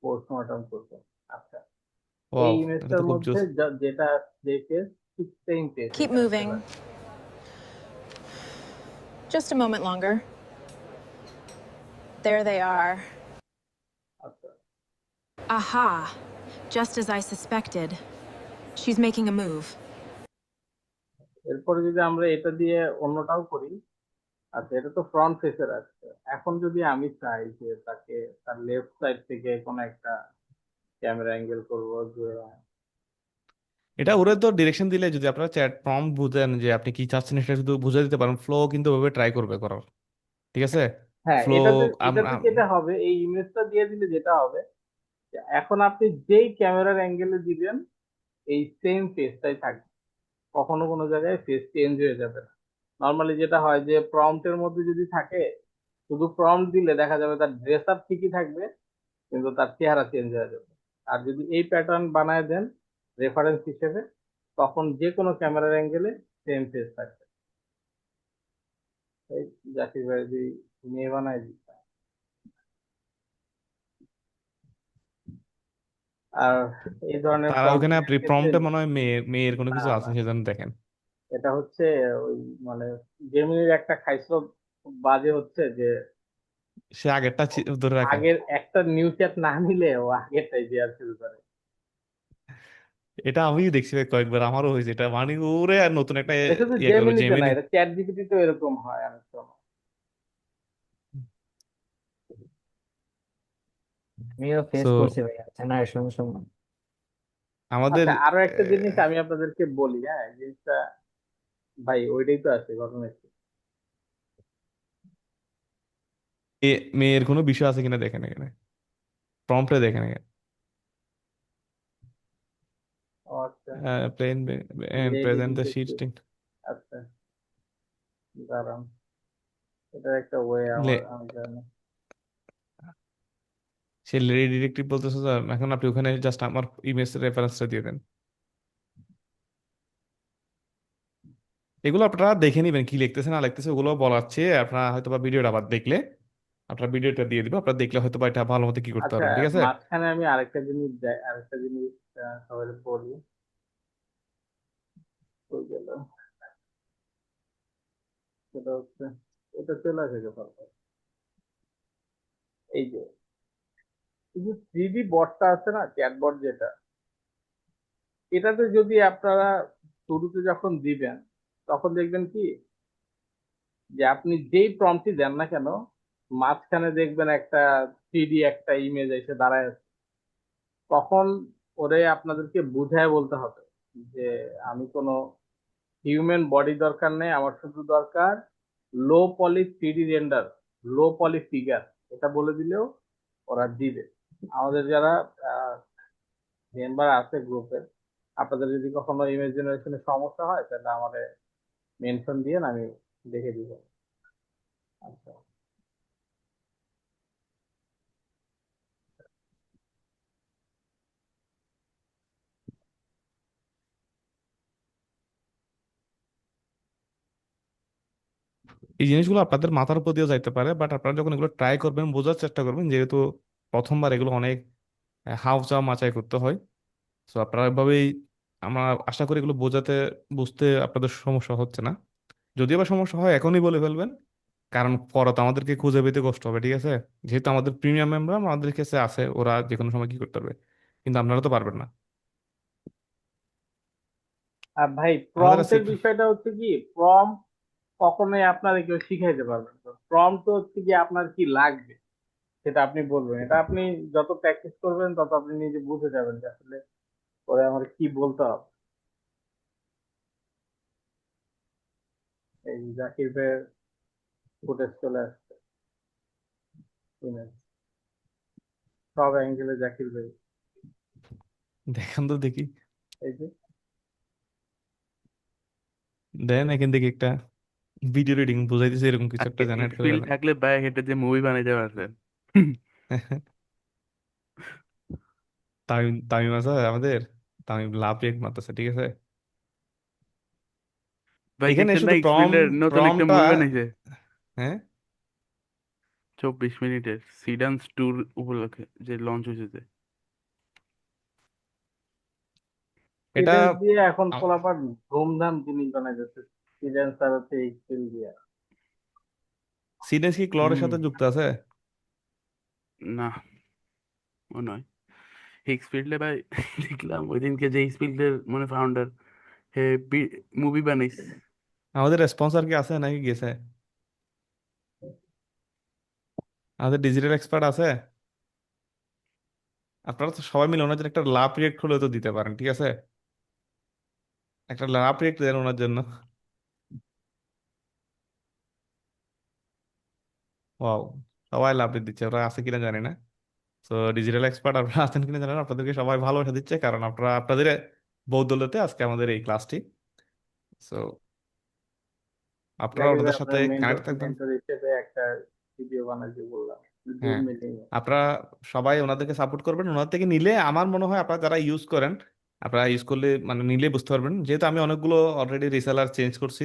পোস্টমর্টম করবে। আচ্ছা, এই ওয়াও, এটা ইমেজটার তো খুব মধ্যে জোস। যেটা যে পেজ, ঠিক সেম পেজ Keep এখানে moving. চলে আসে। Just a moment longer. There they are. আচ্ছা, Aha! Just as I suspected. She's making a move. এরপরে যদি আমরা এটা দিয়ে অন্যটাও করি। আচ্ছা, এটা তো ফ্রন্ট ফেসের আছে। এখন যদি আমি চাই যে তাকে তার লেফট সাইড থেকে কোনো একটা ক্যামেরা অ্যাঙ্গেল করবো, যে এটা ওরা তো ডিরেকশন দিলে, যদি আপনারা চ্যাট প্রম্পট বুঝেন যে আপনি কি চাচ্ছেন, এটা শুধু বুঝে দিতে পারেন, ফ্লো কিন্তু ওভাবে ট্রাই করবে করার। ঠিক আছে, হ্যাঁ, ফ্লো। এটাতে যেটা হবে, এই ইমেজটা দিয়ে দিলে যেটা হবে, যে এখন আপনি যেই ক্যামেরার অ্যাঙ্গেলে দিবেন এই সেম ফেসটাই থাকবে, কখনো কোনো জায়গায় ফেস চেঞ্জ হয়ে যাবে না। নর্মালি যেটা হয় যে প্রম্পটের মধ্যে যদি থাকে, শুধু প্রম্পট দিলে দেখা যাবে তার ড্রেস আপ ঠিকই থাকবে, কিন্তু তার চেহারা চেঞ্জ হয়ে যাবে। আর যদি এই প্যাটার্ন বানায় দেন রেফারেন্স হিসেবে, তখন যে কোনো ক্যামেরার অ্যাঙ্গেলে সেম ফেস থাকবে। এই জাকির ভাই যদি মেয়ে বানায় দিত। আর এই ধরনের তারা ওখানে প্রম্পটের আপনি ক্ষেত্রে প্রম্পটে মনে হয় মেয়ের কোনো না কিছু আছে না, সেজন্য দেখেন। এটা হচ্ছে ওই মানে জেমিনির একটা খাইস্ত বাজে হচ্ছে যে সে আগেরটা ধরে রাখে। আগের একটা নিউ চ্যাট না নিলে ও আগেরটাই দেওয়ার শুরু করে। এটা আমিও দেখছি ভাই কয়েকবার, আমারও হয়েছে এটা, মানে ওরে আর নতুন একটা এটা শুধু ইয়ে করবে জেমিনিতে না, জেমিনি। এটা চ্যাট জিপিটিতেও এরকম হয় অনেক সময়। আমিও ফেস সো করছি ভাইয়া জেনারেশন সময়। আমাদের আচ্ছা, আরো একটা জিনিস আমি আপনাদেরকে বলি। হ্যাঁ, এই জিনিসটা ভাই ওইটাই তো আছে ঘটনা কি। মেয়ের কোনো বিষয় আছে কিনা দেখেন এখানে, প্রম্পটে দেখেন এখানে। ও আচ্ছা, plane and lady present the sheet. Detective. আচ্ছা, দাঁড়ান, এটা একটা ওয়ে আমার, আমি জানি। সে লেডি ডিটেকটিভ বলতেছে স্যার, এখন আপনি ওখানে জাস্ট আমার ইমেজ রেফারেন্সটা দিয়ে দেন। এগুলো আপনারা দেখে নেবেন কি লিখতেছে না লিখতেছে, ওগুলো বলার চেয়ে আপনারা হয়তো বা ভিডিওটা আবার দেখলে, আপনার ভিডিওটা দিয়ে দিব, আপনারা দেখলে হয়তো বা এটা ভালো মতো কি করতে আচ্ছা, পারবেন। ঠিক আছে। মাঝখানে আমি আরেকটা জিনিস সবাই বলি। কই গেল? সেটা হচ্ছে, এটা চলে আসে কোথাও। এই যে থ্রি ডি বটটা আছে না, চ্যাটবট যেটা, এটাতে যদি আপনারা শুরুতে যখন দিবেন, তখন দেখবেন কি যে আপনি যেই প্রম্পটই দেন না কেন, মাঝখানে দেখবেন একটা থ্রি ডি একটা ইমেজ এসে দাঁড়ায় আছে। তখন ওরে আপনাদেরকে বুঝায় বলতে হবে যে আমি কোনো হিউম্যান বডি দরকার নেই, আমার শুধু দরকার লো পলি থ্রি ডি রেন্ডার, লো পলি ফিগার। এটা বলে দিলেও ওরা দিবে। আমাদের যারা মেম্বার আছে গ্রুপে, আপনাদের যদি কখনো ইমেজ জেনারেশনের সমস্যা হয় তাহলে আমাদের মেনশন দিয়ে আমি দেখে দিব। আচ্ছা, এই জিনিসগুলো আপনাদের মাথার উপর দিয়েও যাইতে পারে, বাট আপনারা যখন এগুলো ট্রাই করবেন বোঝার চেষ্টা করবেন, যেহেতু প্রথমবার এগুলো অনেক হাউ চাও মাচাই করতে হয়। তো আপনারা এভাবেই, আমরা আশা করি এগুলো বুঝতে আপনাদের সমস্যা হচ্ছে না। যদিও বা সমস্যা হয় এখনই বলে ফেলবেন, কারণ পরে তো আমাদেরকে খুঁজে পেতে কষ্ট হবে। ঠিক আছে, যেহেতু আমাদের প্রিমিয়াম মেম্বার আমাদের কাছে আছে, ওরা যে কোনো সময় কি করতে পারবে, কিন্তু আপনারা তো পারবেন না। আর ভাই আমাদের আছে। প্রম্পটের বিষয়টা হচ্ছে কি, প্রম্পট কখনোই আপনারা কেউ শিখাইতে পারবেন না। প্রম্পট তো হচ্ছে কি আপনার কি লাগবে সেটা আপনি বলবেন। এটা আপনি যত প্র্যাকটিস করবেন তত আপনি নিজে বুঝে যাবেন যে আসলে পরে আমার কি বলতে হবে। এই জাকির ভাইয়ের ফুটেজ চলে আসছে। ইমেজ সব অ্যাঙ্গেলে জাকির ভাই। দেখান তো দেখি, এই যে দেন এখান থেকে একটা ভিডিও রিডিং বুঝাইতেছে এরকম কিছু একটা জেনারেট করে স্কিল ফেলেন। থাকলে ভাই হেঁটে যে মুভি বানাইতে পারছেন। তামিম তামিম আছে আমাদের, তামিম লাভ রিয়েক্ট মারতেছে, ঠিক আছে। ভাই এখানে দেখছেন না শুধু এক্সফিল্ডের নতুন একটা প্রমটা, মুভি বানাইছে হ্যাঁ 24 মিনিটের সিডান্স ট্যুর উপলক্ষে যে লঞ্চ হয়েছে। এটা সিডেন্স দিয়ে এখন আ- পোলাপান ধুমধাম জিনিস বানাই যাচ্ছে। সিডেন্স আর হচ্ছে এই স্কিল দিয়ে। সিডেন্স কি ক্লরের হুম, সাথে যুক্ত আছে? না ও নয়। হিক্সফিল্ডে ভাই দেখলাম ওই দিনকে যে হিক্সফিল্ডের মানে ফাউন্ডার হে মুভি বানাইছে। আমাদের স্পন্সর কি আছে নাকি গেছে? আমাদের ডিজিটাল এক্সপার্ট আছে? আপনারা তো সবাই মিলে ওনার জন্য একটা লাভ রিয়েক্ট হলেও তো দিতে পারেন, ঠিক আছে, একটা লাভ রিয়েক্ট দেন ওনার জন্য। ওয়াও, সবাই লাভ রেট দিচ্ছে, ওরা আছে কিনা জানি না। তো ডিজিটাল এক্সপার্ট আপনারা আছেন কিনা জানেন, আপনাদেরকে সবাই ভালোবাসা দিচ্ছে, কারণ আপনারা আপনাদের বৌদৌলতে আজকে আমাদের এই ক্লাসটি। সো আপনারা জাকির ভাই ওনাদের সাথে আপনার মেন্টর কানেক্ট থাকবেন। মেন্টর হিসেবে একটা ভিডিও বানাইছি বললাম জুম হ্যাঁ, মিটিং এ। আপনারা সবাই ওনাদেরকে সাপোর্ট করবেন। ওনার থেকে নিলে আমার মনে হয় আপনারা যারা ইউজ করেন, আপনারা ইউজ করলে মানে নিলে বুঝতে পারবেন, যেহেতু আমি অনেকগুলো অলরেডি রিসেলার চেঞ্জ করছি।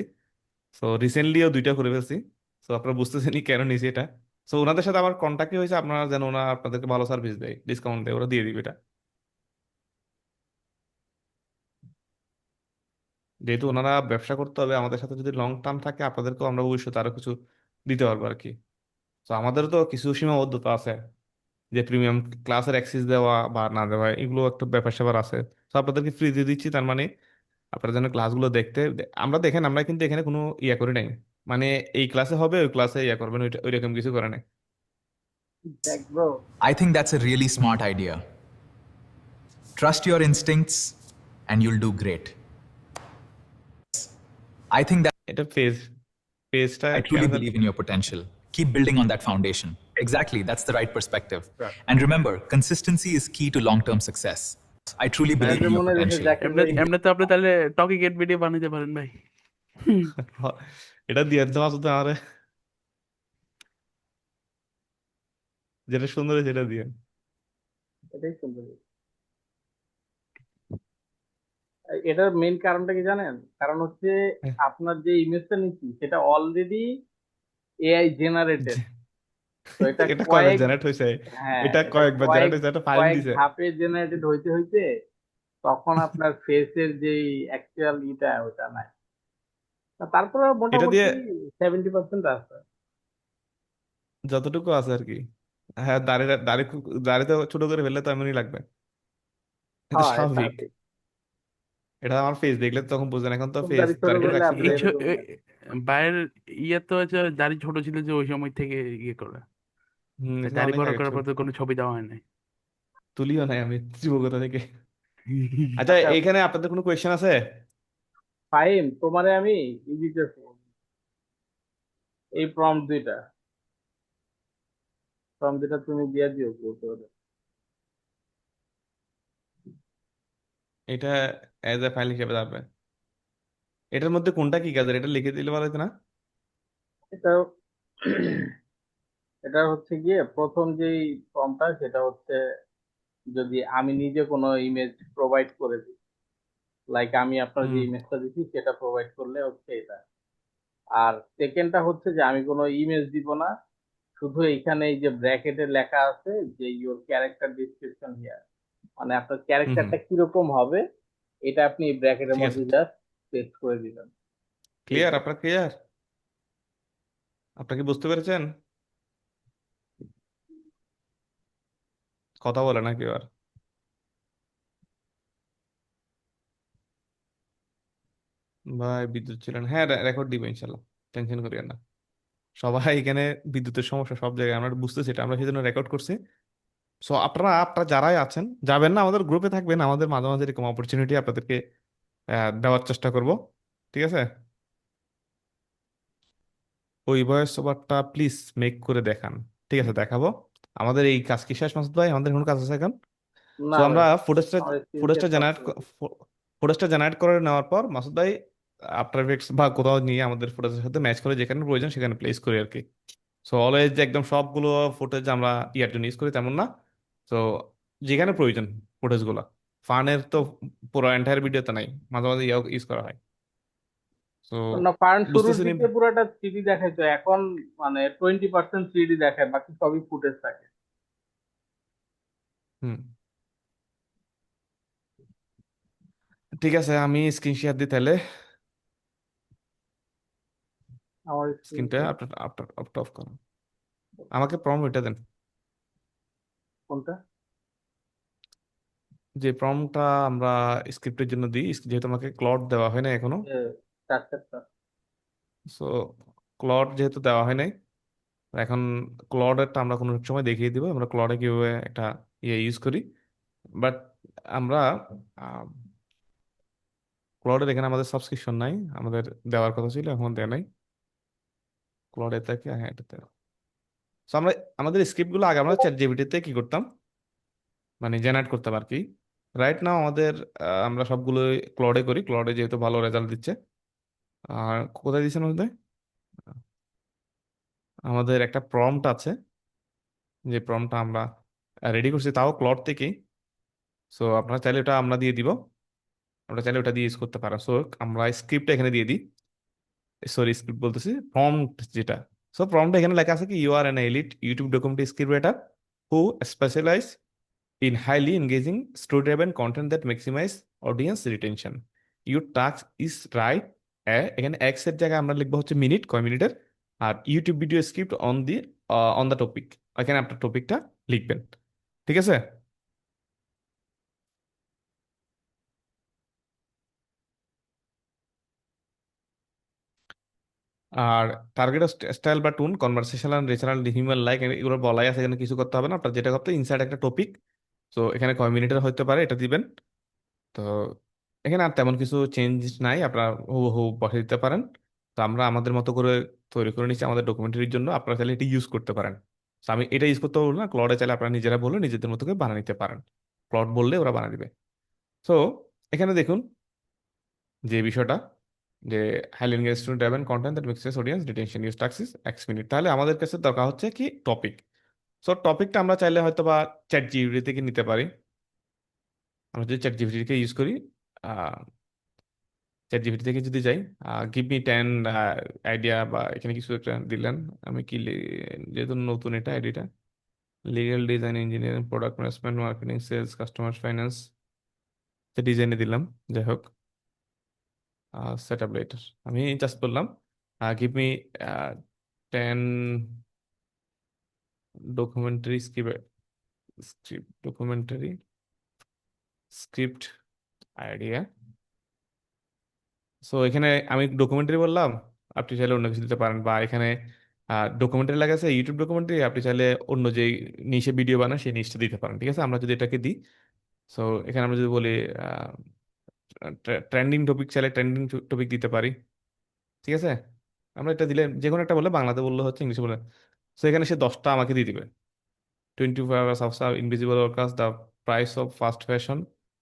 সো রিসেন্টলিও 2টা করে ফেলছি। সো আপনারা বুঝতেছেনই কেন নিয়েছি এটা। সো ওনাদের সাথে আমার কন্ট্যাক্টই হয়েছে, আপনারা যেন ওরা আপনাদেরকে ভালো সার্ভিস দেয়, ডিসকাউন্ট দেয়, ওরা দিয়ে দিবে এটা। যেহেতু ওনারা ব্যবসা করতে হবে আমাদের সাথে, যদি লং টার্ম থাকে আপনাদেরকেও আমরা ভবিষ্যতে আরো কিছু দিতে পারবো আর কি। তো আমাদেরও তো কিছু সীমাবদ্ধতা আছে, যে প্রিমিয়াম ক্লাসের অ্যাক্সেস দেওয়া বা না দেওয়া এগুলো একটা ব্যাপার স্যাপার আছে। তো আপনাদেরকে ফ্রি দিয়ে দিচ্ছি, তার মানে আপনারা যেন ক্লাসগুলো দেখতে আমরা দেখেন, আমরা কিন্তু এখানে কোনো ইয়া করি নাই, মানে এই ক্লাসে হবে ওই ক্লাসে ইয়া করবেন ওই রকম কিছু করে নাই। দেখ bro, I think that's a really smart idea. Trust your instincts and you'll do great. I think that এটা পেজটা I truly কেন believe in your potential. Keep building on that foundation. Exactly, that's the right perspective. And remember, consistency is key to long-term success. I truly believe in manager your মনে রেখে potential. Zakir এমনি ভাই এমনি তো আপনি তাহলে talkie gate video বানাইতে পারেন ভাই। এটা দিয়ে দেওয়া শুধু আমার, যেটা সুন্দর হয়েছে সেটা দিয়ে। এটাই সুন্দর। এটার মেইন কারণটা কি জানেন? কারণ হচ্ছে হ্যাঁ, আপনার যে ইমেজটা নিচ্ছি সেটা অলরেডি এআই জেনারেটেড। তো এটা এটা কয়বার কয়েক, জেনারেট হয়েছে? হ্যাঁ এটা এটা কয়েকবার জেনারেট কয়েক হয়েছে, একটা ফাইল কয়েক দিছে। ধাপে জেনারেটেড হইতে হইতে তখন আপনার ফেসের যেই অ্যাকচুয়াল ইটা ওটা নাই। তারপরে এটা দিয়ে মোটামুটি 70% আছে। যতটুকু আছে আর কি। হ্যাঁ, দাড়ি তো ছোট করে ফেললে তো এমনই লাগবে, এটা হ্যাঁ এটা স্বাভাবিক। ঠিক। এটা আমার ফেস দেখলে তো তখন বুঝবেন, এখন তো খুব ফেস দাড়ি ছোট দাড়িটা করলে রাখছি তো। আপনার এরকম না। বাইরের ইয়ে তো হচ্ছে দাড়ি ছোট ছিল যে ওই সময় থেকে ইয়ে করা। এটা তো দাড়ি অনেক বড় আগের করার পর ছবি, তো কোনো ছবি দেওয়া হয় নাই। তুলিও নাই আমি যুবকতা থেকে। আচ্ছা, আচ্ছা এইখানে আপনাদের কোনো কোয়েশ্চেন আছে? ফাহিম, তোমারে আমি দিতেছি এই প্রম্পট দুইটা তুমি দিয়ে দিও বলতে পারো। এটা এজ এ ফাইল হিসেবে যাবে। এটার মধ্যে কোনটা কি কাজের, এটা লিখে দিলে ভালো হতো না? এটা এটা হচ্ছে গিয়ে প্রথম যেই ফর্মটা সেটা হচ্ছে যদি আমি নিজে কোনো ইমেজ প্রোভাইড করে দিই, লাইক আমি আপনার যে হুম ইমেজটা দিচ্ছি সেটা প্রোভাইড করলে হচ্ছে এটা। আর সেকেন্ডটা হচ্ছে যে আমি কোনো ইমেজ দিব না, শুধু এইখানে এই যে ব্র্যাকেটে লেখা আছে যে ইওর ক্যারেক্টার ডিসক্রিপশন হিয়ার, মানে আপনার হুম হুম ক্যারেক্টারটা কিরকম হবে এটা আপনি ব্র্যাকেটের ঠিক আছে, মধ্যে জাস্ট পেস্ট করে দিবেন। এই ক্লিয়ার, তো। আপনার ক্লিয়ার, আপনার কি বুঝতে পেরেছেন? কথা বলে না কেউ আর। ভাই বিদ্যুৎ ছিলেন, হ্যাঁ রেকর্ড দিব ইনশাল্লাহ, টেনশন করিয়েন না। সবাই এখানে বিদ্যুতের সমস্যা সব জায়গায় আমরা বুঝতেছি, এটা আমরা সেই জন্য রেকর্ড করছি। সো আপনারা যারাই আছেন যাবেন না, আমাদের গ্রুপে থাকবেন, আমাদের মাঝে মাঝে এরকম অপরচুনিটি আপনাদেরকে দেওয়ার চেষ্টা করব, ঠিক আছে। ওই ভয়েস ওভারটা প্লিজ মেক করে দেখান, ঠিক আছে দেখাবো। আমাদের এই কাজ কি শেষ মাসুদ ভাই? আমাদের কোনো কাজ আছে এখন? না সো আমরা ভাই, ফুটেজটা আমার স্ক্রিন শেয়ার ফুটেজটা জেনারেট করতে হবে। ফুটেজটা জেনারেট করে নেওয়ার পর মাসুদ ভাই আফটার এফেক্টস বা কোথাও নিয়ে আমাদের ফুটেজের সাথে ম্যাচ করে যেখানে প্রয়োজন সেখানে প্লেস করি আর কি। সো অলওয়েজ যে একদম সবগুলো ফুটেজ আমরা ইয়ার জন্য ইউজ করি তেমন না। তো যেখানে প্রয়োজন ফুটেজগুলো, ফানের তো পুরো এন্টায়ার ভিডিওতে নাই, মাঝে মাঝে ইয়াও ইউজ করা হয়। তো না, ফার্ন শুরুর বুঝতেছি নি। দিকে পুরোটা 3D দেখাইতো, এখন মানে 20% 3D দেখায়, বাকি সবই ফুটেজ থাকে। হুম, ঠিক আছে, আমি স্ক্রিন শেয়ার দিই তাহলে। আমার স্ক্রিন স্ক্রিনটা আপনার আপনার অফ করুন, আমাকে প্রম্পট এটা দেন। কোনটা? যে প্রম্পটটা আমরা স্ক্রিপ্টের জন্য দিই, যেহেতু আমাকে ক্লড দেওয়া হয় না এখনো। যে স্ট্রাকচারটা। সো ক্লড যেহেতু দেওয়া হয় নাই, এখন ক্লডেরটা আমরা কোনো এক সময় দেখিয়ে দিব আমরা ক্লডে কিভাবে একটা ইয়ে ইউজ করি। বাট আমরা ক্লডের এখানে আমাদের সাবস্ক্রিপশন নাই, আমাদের দেওয়ার কথা ছিল, এখন দেয় নাই। ক্লডে থাকে, হ্যাঁ এটাতে। সো আমরা আমাদের স্ক্রিপ্টগুলো আগে আমরা চ্যাট জিপিটিতে কি করতাম, মানে জেনারেট করতাম আর কি। রাইট নাও আমাদের আমরা সবগুলো ক্লডে করি, ক্লডে যেহেতু ভালো রেজাল্ট দিচ্ছে। আর কোথায় দিচ্ছেন আমাদের? আমাদের একটা প্রম্পট আছে, যে প্রম্পটটা আমরা রেডি করছি তাও ক্লড থেকে। সো আপনারা চাইলে ওটা আমরা দিয়ে দিব, আমরা চাইলে ওটা দিয়ে ইউজ করতে পারো। সো আমরা স্ক্রিপ্টটা এখানে দিয়ে দিই, সরি স্ক্রিপ্ট বলতেছি, প্রম্পট যেটা। সো প্রম্পট এখানে লেখা আছে কি, you are an elite YouTube documentary script writer who specialize in highly engaging story-driven content that maximize audience retention. Your task is write এখানে এক্স এর জায়গায় আমরা লিখবো হচ্ছে মিনিট, কয় মিনিটের, আর YouTube video script on the topic. এখানে আপনার টপিকটা লিখবেন, ঠিক আছে? আর টার্গেট স্টাইল বা tone conversational, natural, human like, এগুলো বলাই আছে, এখানে কিছু করতে হবে না। আপনার যেটা করতে ইনসাইড একটা টপিক, তো এখানে কয় মিনিটের হতে পারে এটা দিবেন। তো এখানে আর তেমন কিছু চেঞ্জ নাই, আপনারা হুবহু বসে দিতে পারেন। তো আমরা আমাদের মতো করে তৈরি করে নিচ্ছি আমাদের ডকুমেন্টারির জন্য, আপনারা চাইলে এটা ইউজ করতে পারেন। তো আমি এটা ইউজ করতে বলবো না, ক্লডে চাইলে আপনারা নিজেরা বলে নিজেদের মতো করে বানিয়ে নিতে পারেন, ক্লড বললে ওরা বানিয়ে দিবে। তো এখানে দেখুন যে বিষয়টা, যে highly engage student driven content that makes audience retention use tactics X minute. তাহলে আমাদের কাছে দরকার হচ্ছে কি টপিক। সো টপিকটা আমরা চাইলে হয়তো বা চ্যাট জিপিটি থেকে নিতে পারি। আমরা যদি চ্যাট জিপিটিকে ইউজ করি, চ্যাট জিপিটি থেকে যদি যাই, গিভ মি 10 আইডিয়া, বা এখানে কিছু একটা দিলেন, আমি কি যেহেতু নতুন এটা আইডিটা, legal, design, engineering, product management, marketing, sales, customer finance, ডিজাইনে দিলাম, যাই হোক। সেট আপ লেটার আমি জাস্ট বললাম give me 10 documentary documentary script idea. So এখানে আমি ডকুমেন্টারি বললাম, আপনি চাইলে অন্য কিছু দিতে পারেন, বা এখানে ডকুমেন্টারি লেখা আছে ইউটিউব ডকুমেন্টারি, আপনি চাইলে অন্য যে নিশে ভিডিও বানান সেই নিশটা দিতে পারেন, ঠিক আছে? আমরা যদি এটাকে দিই, সো এখানে আমরা যদি বলি ট্রেন্ডিং টপিক, চাইলে ট্রেন্ডিং টপিক দিতে পারি, ঠিক আছে? আমরা এটা দিলে যে কোনো একটা বলে, বাংলাতে বললে হচ্ছে, ইংলিশে বলে, সো এখানে সে 10টা আমাকে দিয়ে দিবে। 24 hours of invisible workers, the price of fast fashion,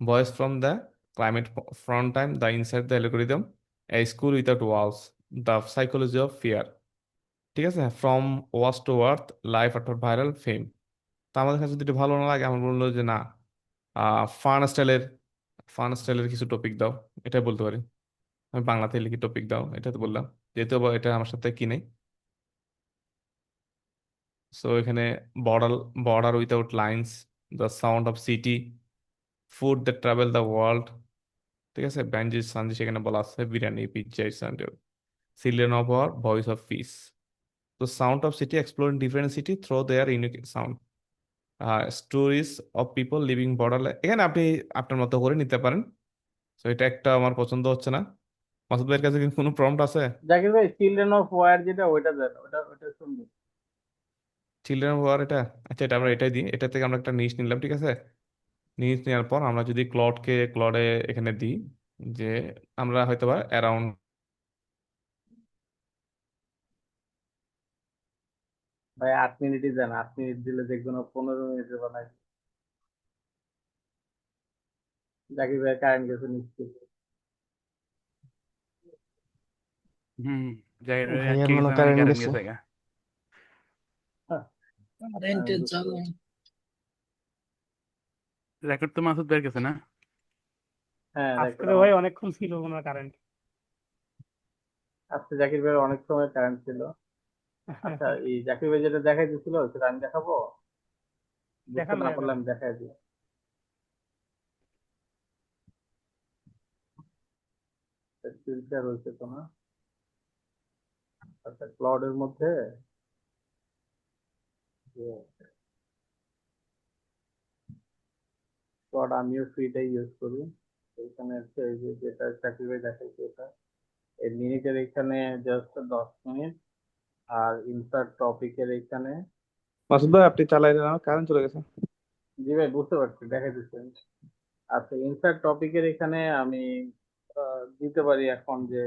voice from the climate front time, the inside the algorithm, a school without walls, the psychology of fear, ঠিক আছে? From watch to worth, life after viral fame. তো আমাদের কাছে যদি ভালো না লাগে, আমার বললো যে না, ফান স্টাইলের কিছু টপিক দাও, এটা বলতে পারি। আমি বাংলাতে লিখি টপিক দাও, এটা তো বললাম, যেহেতু এটা আমার সাথে কি নেই। সো এখানে border border without lines, the sound of city, food that travel the world, ঠিক আছে? ব্যাঞ্জি সানজি সেখানে বলা আছে, biryani, pizza, children of our, voice of peace. তো sound of city, exploring different city through their unique sound, stories of people living border. এখানে আপনি আপনার মতো করে নিতে পারেন। তো এটা একটা আমার পছন্দ হচ্ছে না। মাসুদ ভাইয়ের কাছে কি কোনো প্রম্পট আছে? জাকির ভাই, চিলড্রেন অফ ওয়ার যেটা, ওইটা দেন, ওটা ওটা সুন্দর। চিলড্রেন অফ ওয়ার, এটা আচ্ছা, এটা আমরা এটাই দিই, এটা থেকে আমরা একটা নিশ নিলাম, ঠিক আছে? নিশ নেওয়ার পর আমরা যদি ক্লডে এখানে দিই, যে আমরা হয়তো বা অ্যারাউন্ড ভাই 8 মিনিটই দেন, 8 মিনিট দিলে দেখবেন ও 15 মিনিটের বানায়। জাকির ভাই কারেন্ট গেছে নিশ্চিত। হুম, যাই ভাইয়ার আটকে মনে গেছে মানে কারেন্ট কারেন্ট গেছে। গেছে গা। হ্যাঁ, আমি কারেন্টের বুঝতে জ্বালা। পারছি। রেকর্ড তো মাসুদ বের গেছে না? হ্যাঁ আজকে রেকর্ড তো আমার। ভাই অনেকক্ষণ ছিল ওনার কারেন্ট। আজকে জাকির ভাইয়ের অনেক সময় কারেন্ট ছিল। আচ্ছা, এই জাকির ভাই যেটা দেখাই দিছিল সেটা আমি দেখাবো, বুঝতে দেখান না ভাইয়া পারলে দেখান। আমি দেখাই দিই। ফিল্টার হয়েছে তো না? আচ্ছা, ক্লাউডের মধ্যে ক্লাউড আমিও ফ্রিটাই ইউজ করি। এখানে হচ্ছে এই যে যেটা চাকরি ভাই দেখাইছে এটা, এই মিনিটের এখানে জাস্ট 10 মিনিট, আর ইনসার্ট টপিকের এখানে। মাসুদ ভাই আপনি চালাইলেন, আমার কারেন্ট চলে গেছে। জি ভাই বুঝতে পারছি, দেখাই দিচ্ছেন। আচ্ছা, ইনসার্ট টপিকের এখানে আমি দিতে পারি এখন যে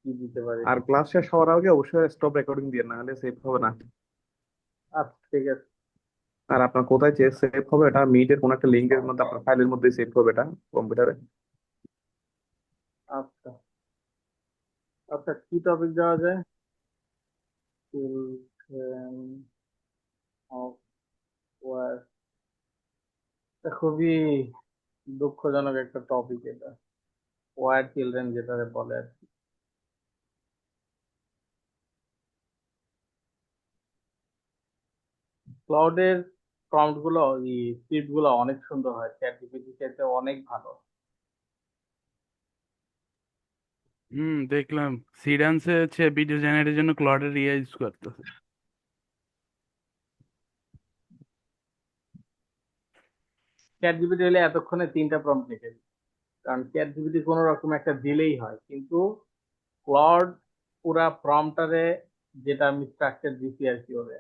কি দিতে পারি। আর ক্লাস শেষ হওয়ার আগে অবশ্যই স্টপ রেকর্ডিং দিয়ে, না হলে সেভ হবে না। আচ্ছা ঠিক আছে। আর আপনার কোথায় সেভ হবে এটা মিটের কোন একটা লিঙ্কের মধ্যে, আপনার ফাইলের মধ্যে সেভ হবে এটা কম্পিউটারে। আচ্ছা আচ্ছা, কি টপিক দেওয়া যায়? Children of War, এটা খুবই দুঃখজনক একটা টপিক এটা, ওয়ার চিলড্রেন যেটা বলে আর কি। ক্লাউডের প্রম্পট গুলো, এই স্ক্রিপ্ট গুলো অনেক সুন্দর হয়, চ্যাট জিপিটি চাইতে অনেক ভালো। দেখলাম সিডান্সে হচ্ছে ভিডিও জেনারেটের জন্য ক্লডের ইয়ে ইউজ করতেছে। চ্যাট জিপিটি হলে এতক্ষণে 3টা প্রম্পট লিখে দিই, কারণ চ্যাট জিপিটি কোনো রকম একটা দিলেই হয়, কিন্তু ক্লাউড পুরা প্রম্পটারে যেটা আমি স্ট্রাকচার দিচ্ছি আর কি ওরে,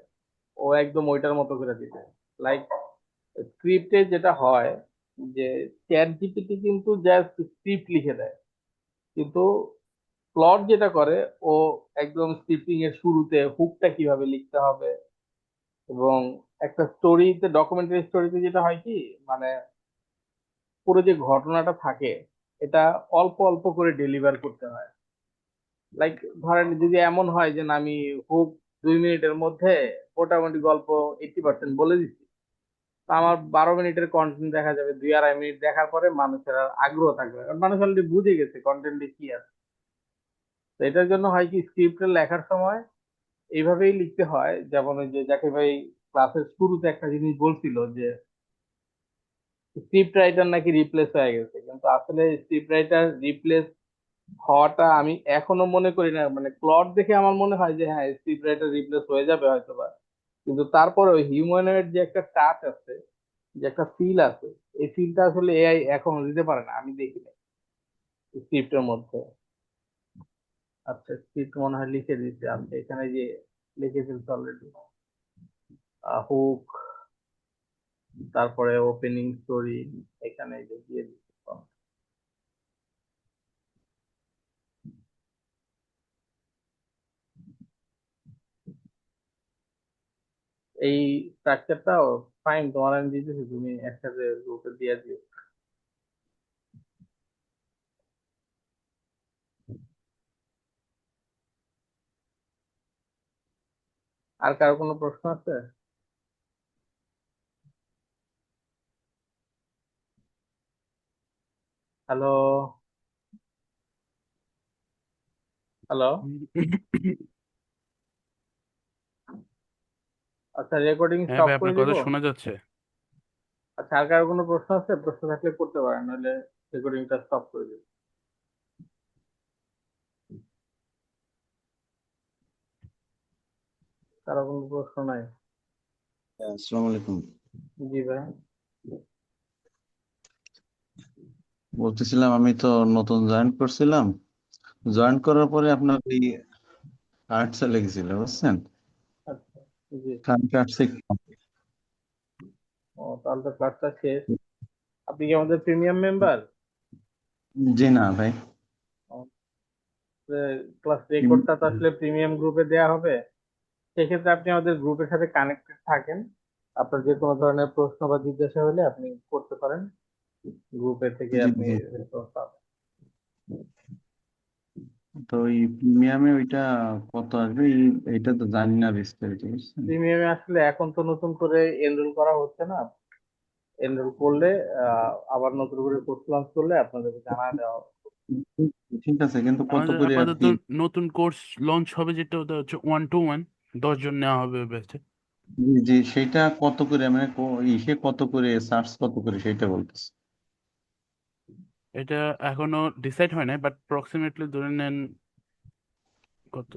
ও একদম ওইটার মতো করে দিবে। লাইক স্ক্রিপ্টে যেটা হয় যে চ্যাট জিপিটি কিন্তু জাস্ট স্ক্রিপ্ট লিখে দেয়, কিন্তু প্লট যেটা করে ও একদম স্ক্রিপ্টিং এর শুরুতে হুকটা কিভাবে লিখতে হবে, এবং একটা স্টোরিতে, ডকুমেন্টারি স্টোরিতে যেটা হয় কি, মানে পুরো যে ঘটনাটা থাকে এটা অল্প অল্প করে ডেলিভার করতে হয়। লাইক ধরেন যদি এমন হয় যে না, আমি হুক 2 মিনিটের মধ্যে মোটামুটি গল্প 80% বলে দিচ্ছি, তো আমার 12 মিনিটের কন্টেন্ট দেখা যাবে 2-2.5 মিনিট দেখার পরে মানুষের আর আগ্রহ থাকবে না, কারণ মানুষ অলরেডি বুঝে গেছে কন্টেন্টে কি আছে। তো এটার জন্য হয় কি, স্ক্রিপ্ট লেখার সময় এইভাবেই লিখতে হয়, যেমন ওই যে জাকির ভাই ক্লাসের শুরুতে একটা জিনিস বলছিল যে স্ক্রিপ্ট রাইটার নাকি রিপ্লেস হয়ে গেছে, কিন্তু আসলে স্ক্রিপ্ট রাইটার রিপ্লেস হওয়াটা আমি এখনো মনে করি না। মানে প্লট দেখে আমার মনে হয় যে হ্যাঁ, স্ক্রিপ্ট রাইটার রিপ্লেস হয়ে যাবে হয়তোবা, কিন্তু তারপরে ওই হিউম্যানের যে একটা টাচ আছে, যে একটা ফিল আছে, এই ফিলটা আসলে এআই এখনো দিতে পারে না, আমি দেখি না স্ক্রিপ্টের মধ্যে। আচ্ছা, স্ক্রিপ্ট মনে হয় লিখে দিতে, আচ্ছা এখানে যে লিখে ফেলছে অলরেডি, হুক, তারপরে ওপেনিং স্টোরি, এখানে এই যে দিয়ে দিচ্ছে। এই স্ট্রাকচারটাও ফাইন, তোমার আমি দিতেছি, তুমি একসাথে গ্রুপে দিয়ে দিও। আর কারো কোনো প্রশ্ন আছে? Hello hello. আচ্ছা, রেকর্ডিং হ্যাঁ স্টপ ভাই, করে আপনার দিব। কথা শোনা যাচ্ছে। আচ্ছা, আর কারো কোনো প্রশ্ন আছে? প্রশ্ন থাকলে করতে পারেন, নাহলে রেকর্ডিংটা স্টপ করে দিব। কারো কোনো প্রশ্ন নাই? আসসালামু আলাইকুম। জি ভাই। বলতেছিলাম আমি তো নতুন জয়েন করছিলাম, জয়েন করার পরে আপনার ওই কার্ড চলে গেছিল বুঝছেন, আচ্ছা জি। কার্ড কাটছে। ও তাহলে তো ক্লাসটা শেষ। আপনি কি আমাদের প্রিমিয়াম মেম্বার? জি না ভাই। ক্লাস রেকর্ডটা তো আসলে প্রিমিয়াম গ্রুপে দেয়া হবে, সেক্ষেত্রে আপনি আমাদের গ্রুপের সাথে কানেক্টেড থাকেন। আপনার যে কোনো ধরনের প্রশ্ন বা জিজ্ঞাসা হলে আপনি করতে পারেন, গ্রুপের থেকে জি আপনি জি রেসপন্স পাবেন। তো এই প্রিমিয়ামে ওইটা কত আসবে এইটা তো জানি না বিস্তারিত বুঝছেন। প্রিমিয়ামে আসলে এখন তো নতুন করে এনরোল করা হচ্ছে না, এনরোল করলে আবার নতুন করে কোর্স লঞ্চ করলে আপনাদেরকে জানা দেওয়া হবে। ঠিক আছে, কিন্তু কত আমাদের করে আর আপাতত কি? নতুন কোর্স লঞ্চ হবে, যেটা ওটা হচ্ছে 1-to-1, 10 জন নেওয়া হবে ব্যাচে। জি জি, সেটা কত করে মানে ইসে কত করে, চার্জ কত করে সেটা বলতেছে। এটা এখনো ডিসাইড হয় নাই, বাট অ্যাপ্রক্সিমেটলি ধরে নেন কত।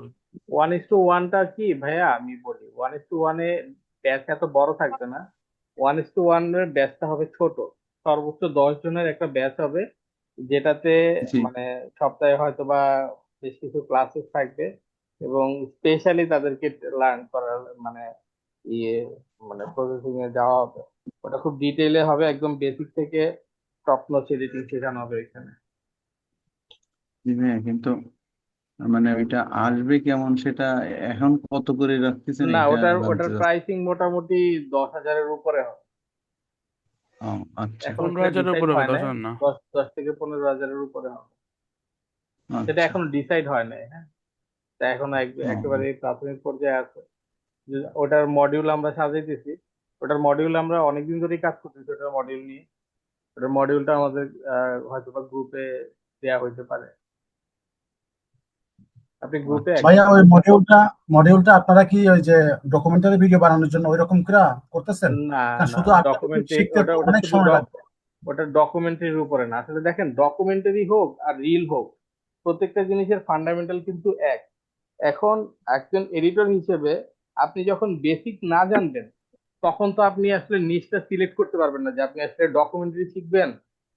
1:1টা কি ভাইয়া, আমি বলি 1:1-এ ব্যাচ এত বড় থাকবে না। 1:1 এর ব্যাচটা হবে ছোট, সর্বোচ্চ 10 জনের একটা ব্যাচ হবে, যেটাতে জি মানে সপ্তাহে হয়তো বা বেশ কিছু ক্লাসেস থাকবে, এবং স্পেশালি তাদেরকে লার্ন করার মানে ইয়ে মানে প্রসেসিং এ যাওয়া হবে। ওটা খুব ডিটেইলে হবে, একদম বেসিক থেকে টপ নচ এডিটিং শেখানো হবে এখানে। জি ভাইয়া, কিন্তু মানে ওইটা আসবে কেমন সেটা এখন কত করে রাখতেছেন না, এটা ওটার জানতে ওটার চাচ্ছি। প্রাইসিং মোটামুটি 10,000-এর উপরে হবে। ও আচ্ছা এখনো পনেরো সেটা হাজারের ডিসাইড উপরে হবে, হয় নাই, 10 না। 10 থেকে 15,000-এর উপরে হবে, সেটা আচ্ছা। এখনো ডিসাইড হয় নাই। হ্যাঁ, তা এখন ও একেবারে প্রাথমিক পর্যায়ে আছে। ওটার মডিউল আমরা সাজাইতেছি, ওটার মডিউল আমরা অনেকদিন ধরেই কাজ করতেছি ওটার মডিউল নিয়ে। ওটার মডিউলটা আমাদের হয়তো বা গ্রুপে দেওয়া হইতে পারে, আপনি গ্রুপে আচ্ছা। ভাইয়া অ্যাক্টিভ ওই থাকলে। মডিউলটা আপনারা কি ওই যে ডকুমেন্টারি ভিডিও বানানোর জন্য ওইরকম করে করতেছেন? না কারণ না, শুধু আপনাদের ডকুমেন্টারি, শিখতে ওটা তো ওটা অনেক শুধু সময় লাগবে। ওটা ডকুমেন্টারির উপরে না। আসলে দেখেন, ডকুমেন্টারি হোক আর রিল হোক, প্রত্যেকটা জিনিসের ফান্ডামেন্টাল কিন্তু এক। এখন একজন এডিটর হিসেবে আপনি যখন বেসিক না জানবেন, তখন তো আপনি আসলে নিশটা সিলেক্ট করতে পারবেন না যে আপনি আসলে ডকুমেন্টারি শিখবেন,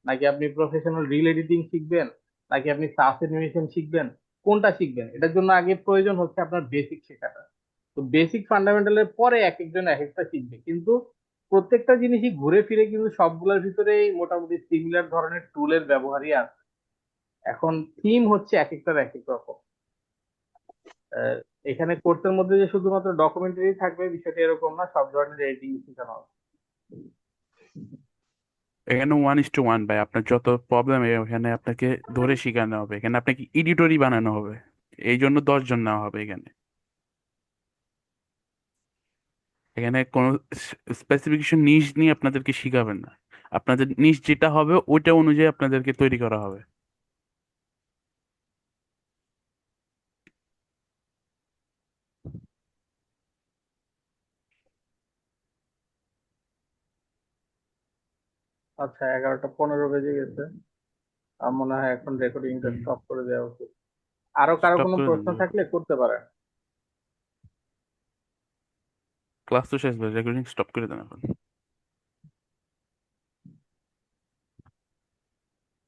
নাকি আপনি প্রফেশনাল রিল এডিটিং শিখবেন, নাকি আপনি সাস অ্যানিমেশন শিখবেন, কোনটা শিখবেন। এটার জন্য আগে প্রয়োজন হচ্ছে আপনার বেসিক শেখাটা। তো বেসিক ফান্ডামেন্টালের পরে এক একজন এক একটা শিখবে, কিন্তু প্রত্যেকটা জিনিসই ঘুরে ফিরে কিন্তু সবগুলোর ভিতরেই মোটামুটি সিমিলার ধরনের টুলের ব্যবহারই আছে। এখন থিম হচ্ছে এক একটার এক এক রকম। আহ, এখানে কোর্সের মধ্যে যে শুধুমাত্র ডকুমেন্টারি থাকবে বিষয়টা এরকম না, সব ধরনের এডিটিং শেখানো হবে। এখানে 1:1 ভাই, আপনার যত প্রবলেম এখানে আপনাকে ধরে শেখানো হবে, এখানে আপনাকে এডিটরই বানানো হবে। এই জন্য 10 জন নেওয়া হবে এখানে। এখানে কোনো স্পেসিফিকেশন নিশ নিয়ে আপনাদেরকে শিখাবেন না, আপনাদের নিশ যেটা হবে ওইটা অনুযায়ী আপনাদেরকে তৈরি করা হবে। আচ্ছা, 11টা 15 বেজে গেছে, আমার মনে হয় এখন রেকর্ডিংটা স্টপ করে দেওয়া উচিত। আরো কারো স্টপ কোনো করে প্রশ্ন দেন, থাকলে করতে পারেন। ক্লাস তো শেষ ভাই, রেকর্ডিং স্টপ করে দেন এখন।